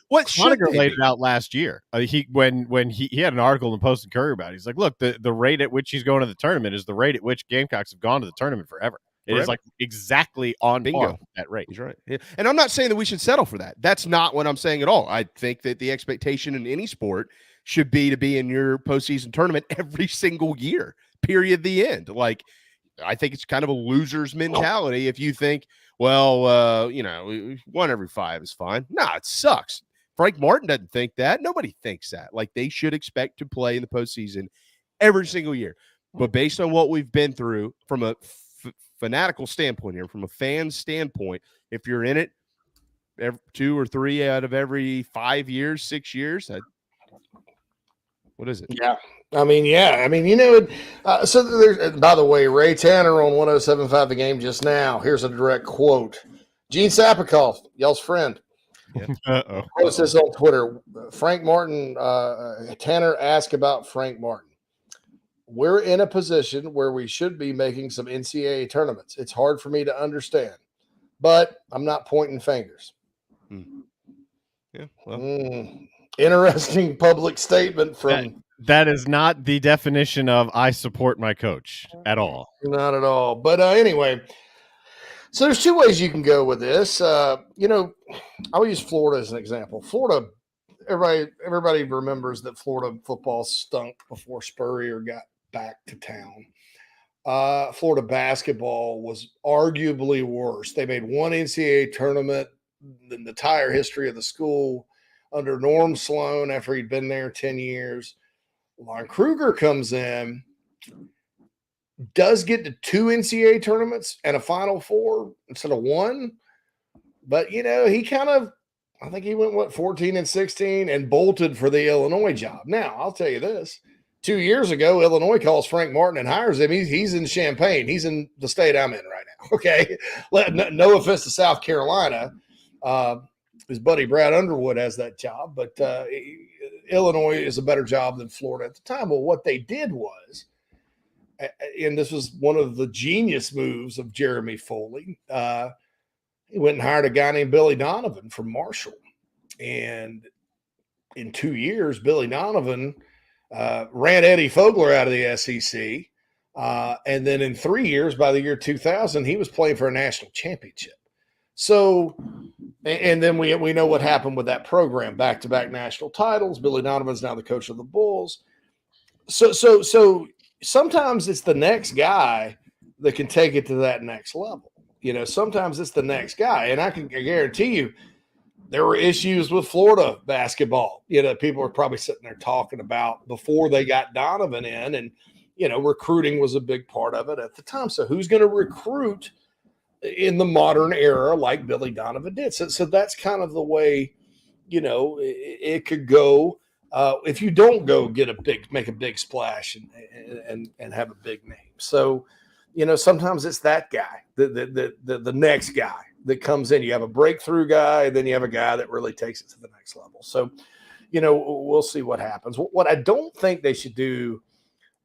What should Cloninger laid it out last year? When he had an article in the Post and Courier about it. He's like, look, the rate at which he's going to the tournament is the rate at which Gamecocks have gone to the tournament forever. It is like exactly on par with that rate. He's right. Yeah. And I'm not saying that we should settle for that. That's not what I'm saying at all. I think that the expectation in any sport should be to be in your postseason tournament every single year, period, the end. Like, I think it's kind of a loser's mentality if you think, well, 1 every 5 is fine. Nah, it sucks. Frank Martin doesn't think that. Nobody thinks that. Like, they should expect to play in the postseason every single year. But based on what we've been through from a fanatical standpoint here, from a fan standpoint, if you're in it 2 or 3 out of every 5 years, 6 years, what is it? Yeah. So there's, by the way, Ray Tanner on 107.5 The Game just now. Here's a direct quote. Gene Sapikoff, y'all's friend. Uh-oh. Post this on Twitter. Frank Martin, Tanner asked about Frank Martin. We're in a position where we should be making some NCAA tournaments. It's hard for me to understand, but I'm not pointing fingers. Yeah. Well. Interesting public statement from. That is not the definition of I support my coach at all. Not at all. But anyway, so there's 2 ways you can go with this. I'll use Florida as an example. Florida, everybody remembers that Florida football stunk before Spurrier got back to town. Florida basketball was arguably worse. They made 1 NCAA tournament in the entire history of the school under Norm Sloan after he'd been there 10 years. Lon Kruger comes in, does get to 2 NCAA tournaments and a Final Four instead of 1. But, he kind of, I think he went, 14 and 16 and bolted for the Illinois job. Now, I'll tell you this. 2 years ago, Illinois calls Frank Martin and hires him. He's in Champaign. He's in the state I'm in right now. Okay. No offense to South Carolina. His buddy Brad Underwood has that job, but Illinois is a better job than Florida at the time. Well, what they did was, and this was one of the genius moves of Jeremy Foley, he went and hired a guy named Billy Donovan from Marshall. And in 2 years, Billy Donovan ran Eddie Fogler out of the SEC. And then in 3 years, by the year 2000, he was playing for a national championship. So, and then we know what happened with that program, back-to-back national titles. Billy Donovan's now the coach of the Bulls. So sometimes it's the next guy that can take it to that next level. Sometimes it's the next guy. And I can guarantee you there were issues with Florida basketball. People were probably sitting there talking about before they got Donovan in, and, recruiting was a big part of it at the time. So who's going to recruit in the modern era like Billy Donovan did? So that's kind of the way, it could go. If you don't go make a big splash and have a big name. So, sometimes it's that guy, the next guy that comes in. You have a breakthrough guy, and then you have a guy that really takes it to the next level. So, we'll see what happens. What I don't think they should do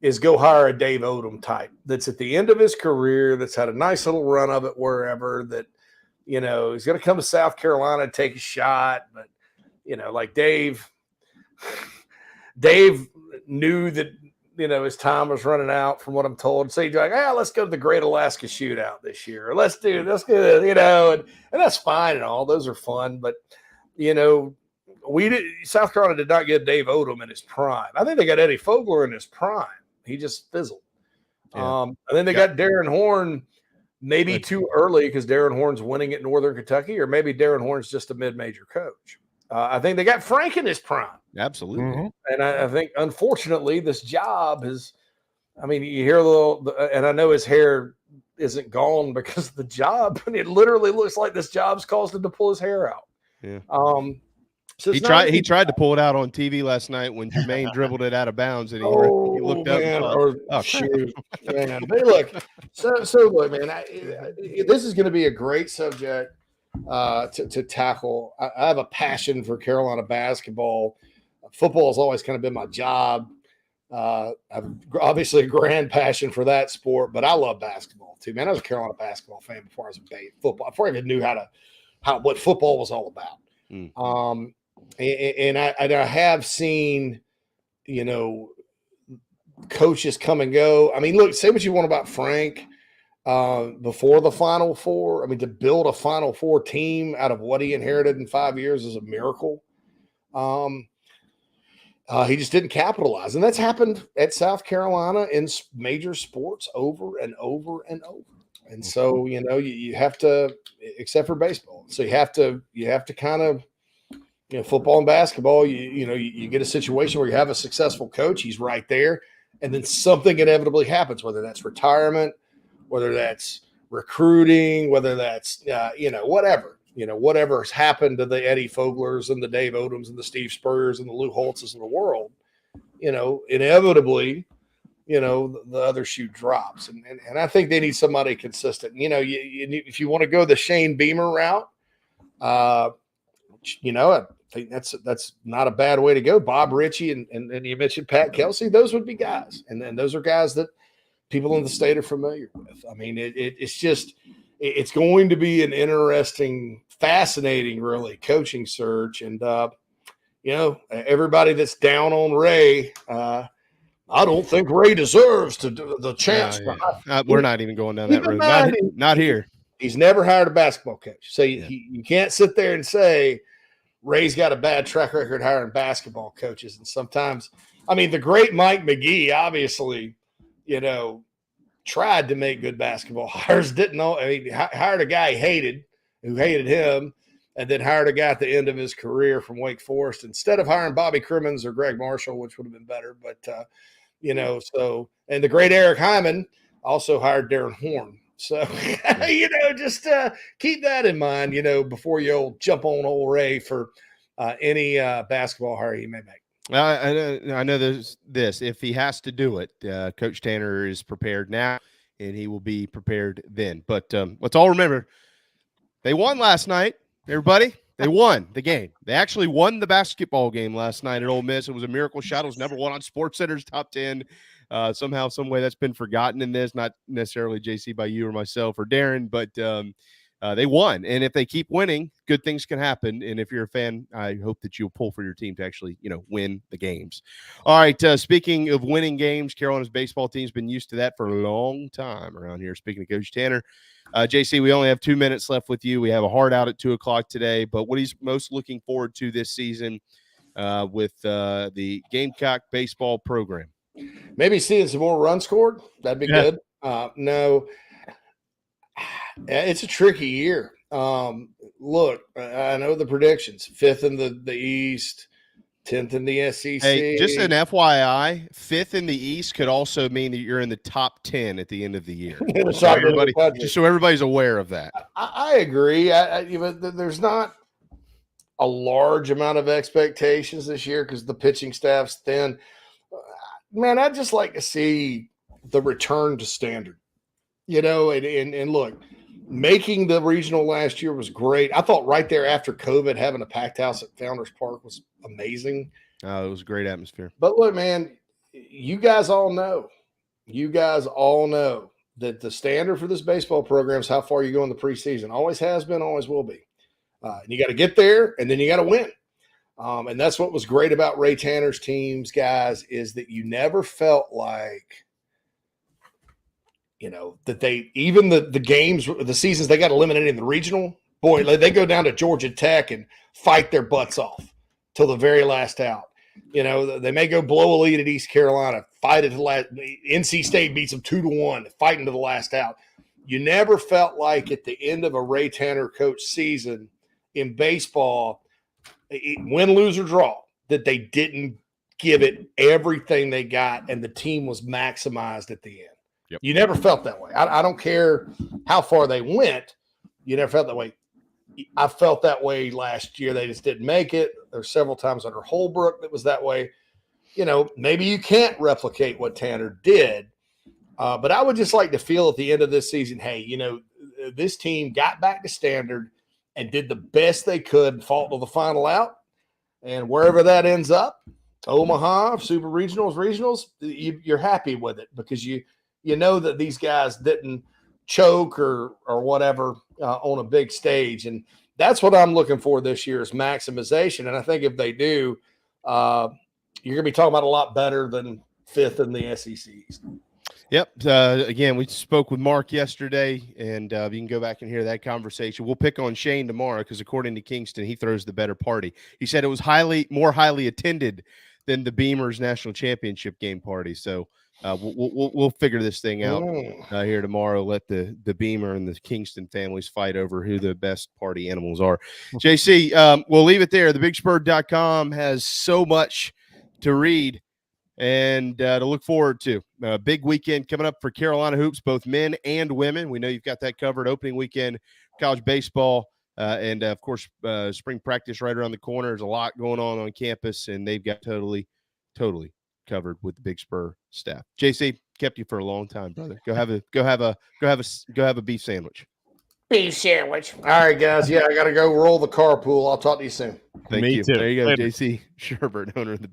is go hire a Dave Odom type that's at the end of his career, that's had a nice little run of it wherever, that, he's going to come to South Carolina and take a shot. But, like Dave knew that, his time was running out from what I'm told. So he's like, let's go to the Great Alaska Shootout this year. Or let's do this, and that's fine and all. Those are fun. But, South Carolina did not get Dave Odom in his prime. I think they got Eddie Fogler in his prime. He just fizzled. Yeah. And then they got Darren Horn maybe too early because Darren Horn's winning at Northern Kentucky, or maybe Darren Horn's just a mid-major coach. I think they got Frank in his prime. Absolutely. Mm-hmm. And I think, unfortunately, this job is, you hear a little, and I know his hair isn't gone because of the job. And it literally looks like this job's caused him to pull his hair out. Yeah. So he tried to pull it out on TV last night when Jermaine dribbled it out of bounds, and he looked up man, and thought, shoot, man. But look, so look, man. This is going to be a great subject to tackle. I have a passion for Carolina basketball. Football has always kind of been my job. I've obviously a grand passion for that sport, but I love basketball too, man. I was a Carolina basketball fan before I was a football. Before I even knew what football was all about. And I have seen, coaches come and go. I mean, look, say what you want about Frank before the Final Four. I mean, to build a Final Four team out of what he inherited in 5 years is a miracle. He just didn't capitalize. And that's happened at South Carolina in major sports over and over and over. And so, you have to, except for baseball. So you have to kind of, football and basketball, you get a situation where you have a successful coach, he's right there, and then something inevitably happens, whether that's retirement, whether that's recruiting, whether that's, whatever's happened to the Eddie Foglers and the Dave Odoms and the Steve Spurriers and the Lou Holtzes of the world, inevitably, the other shoe drops. And I think they need somebody consistent. If you want to go the Shane Beamer route, I think that's not a bad way to go. Bob Ritchie and you mentioned Pat Kelsey, those would be guys. And then those are guys that people in the state are familiar with. I mean, it's going to be an interesting, fascinating, really coaching search. And, everybody that's down on Ray, I don't think Ray deserves to do the chance. We're not even going down that road. Not here. He's never hired a basketball coach. So you can't sit there and say Ray's got a bad track record hiring basketball coaches. And sometimes, I mean, the great Mike McGee, obviously, tried to make good basketball hires, didn't know. I mean, hired a guy who hated him, and then hired a guy at the end of his career from Wake Forest instead of hiring Bobby Crimmins or Greg Marshall, which would have been better. But, and the great Eric Hyman also hired Darren Horn. So, just keep that in mind, before you'll jump on old Ray for any basketball hire you may make. I know there's this. If he has to do it, Coach Tanner is prepared now, and he will be prepared then. But let's all remember, they won last night, everybody. They won the game. They actually won the basketball game last night at Ole Miss. It was a miracle shot. It was number one on SportsCenter's top 10. Somehow, some way that's been forgotten in this, not necessarily JC by you or myself or Darren, but they won. And if they keep winning, good things can happen. And if you're a fan, I hope that you'll pull for your team to actually, win the games. All right. Speaking of winning games, Carolina's baseball team's been used to that for a long time around here. Speaking of Coach Tanner, JC, we only have 2 minutes left with you. We have a hard out at 2:00 today, but what he's most looking forward to this season with the Gamecock baseball program? Maybe seeing some more runs scored. That'd be good. No, it's a tricky year. Look, I know the predictions: 5th in the East, 10th in the SEC. Hey, just an FYI, 5th in the East could also mean that you're in the top 10 at the end of the year. Just so everybody's aware of that. I agree. There's not a large amount of expectations this year because the pitching staff's thin. Man, I'd just like to see the return to standard, and look, making the regional last year was great. I thought right there after COVID, having a packed house at Founders Park was amazing. Oh, it was a great atmosphere. But look, man, you guys all know that the standard for this baseball program is how far you go in the preseason. Always has been, always will be. And you got to get there, and then you got to win. And that's what was great about Ray Tanner's teams, guys, is that you never felt like, that they, even the games, the seasons they got eliminated in the regional, boy, they go down to Georgia Tech and fight their butts off till the very last out. They may go blow a lead at East Carolina, fight it to the last. NC State beats them 2-1, fighting to the last out. You never felt like at the end of a Ray Tanner coach season in baseball, win, lose, or draw, that they didn't give it everything they got and the team was maximized at the end. Yep. You never felt that way. I don't care how far they went. You never felt that way. I felt that way last year. They just didn't make it. There's several times under Holbrook that was that way. Maybe you can't replicate what Tanner did, but I would just like to feel at the end of this season, hey, this team got back to standard and did the best they could, fought to the final out, and wherever that ends up, Omaha, Super Regionals, you're happy with it because you know that these guys didn't choke or whatever on a big stage, and that's what I'm looking for this year is maximization. And I think if they do, you're going to be talking about a lot better than fifth in the SEC East. Yep. Again, we spoke with Mark yesterday, and you can go back and hear that conversation. We'll pick on Shane tomorrow because, according to Kingston, he throws the better party. He said it was more highly attended than the Beamer's national championship game party. So we'll figure this thing out here tomorrow. Let the Beamer and the Kingston families fight over who the best party animals are. JC, we'll leave it there. TheBigSpur.com has so much to read and to look forward to. A big weekend coming up for Carolina hoops, both men and women. We know you've got that covered. Opening weekend, college baseball, and of course, spring practice right around the corner. There's a lot going on campus, and they've got totally covered with the Big Spur staff. JC, kept you for a long time, brother. Go have a beef sandwich. Beef sandwich. All right, guys. Yeah, I got to go roll the carpool. I'll talk to you soon. Thank you. Too. There you go, Later. JC Shurburtt, owner of the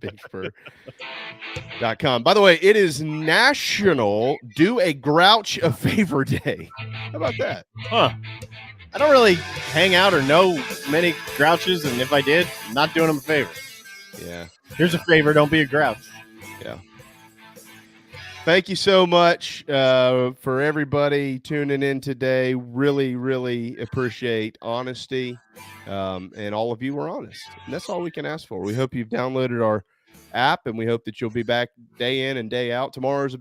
BigSpur.com. By the way, it is National Do a Grouch a Favor Day. How about that? Huh. I don't really hang out or know many grouches, and if I did, I'm not doing them a favor. Yeah. Here's a favor. Don't be a grouch. Yeah. Thank you so much for everybody tuning in today. Really, really appreciate honesty. And all of you were honest. And that's all we can ask for. We hope you've downloaded our app, and we hope that you'll be back day in and day out. Tomorrow is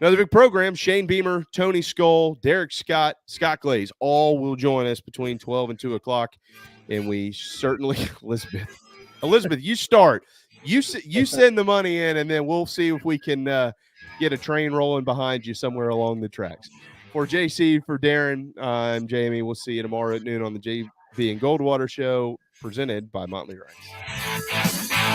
another big program. Shane Beamer, Tony Skull, Derek Scott, Scott Glaze, all will join us between 12 and 2 o'clock. And we certainly, Elizabeth, you start. You send the money in, and then we'll see if we can get a train rolling behind you somewhere along the tracks. For JC, for Darren, I'm Jamie. We'll see you tomorrow at noon on the JB and Goldwater Show, presented by Motley Rice.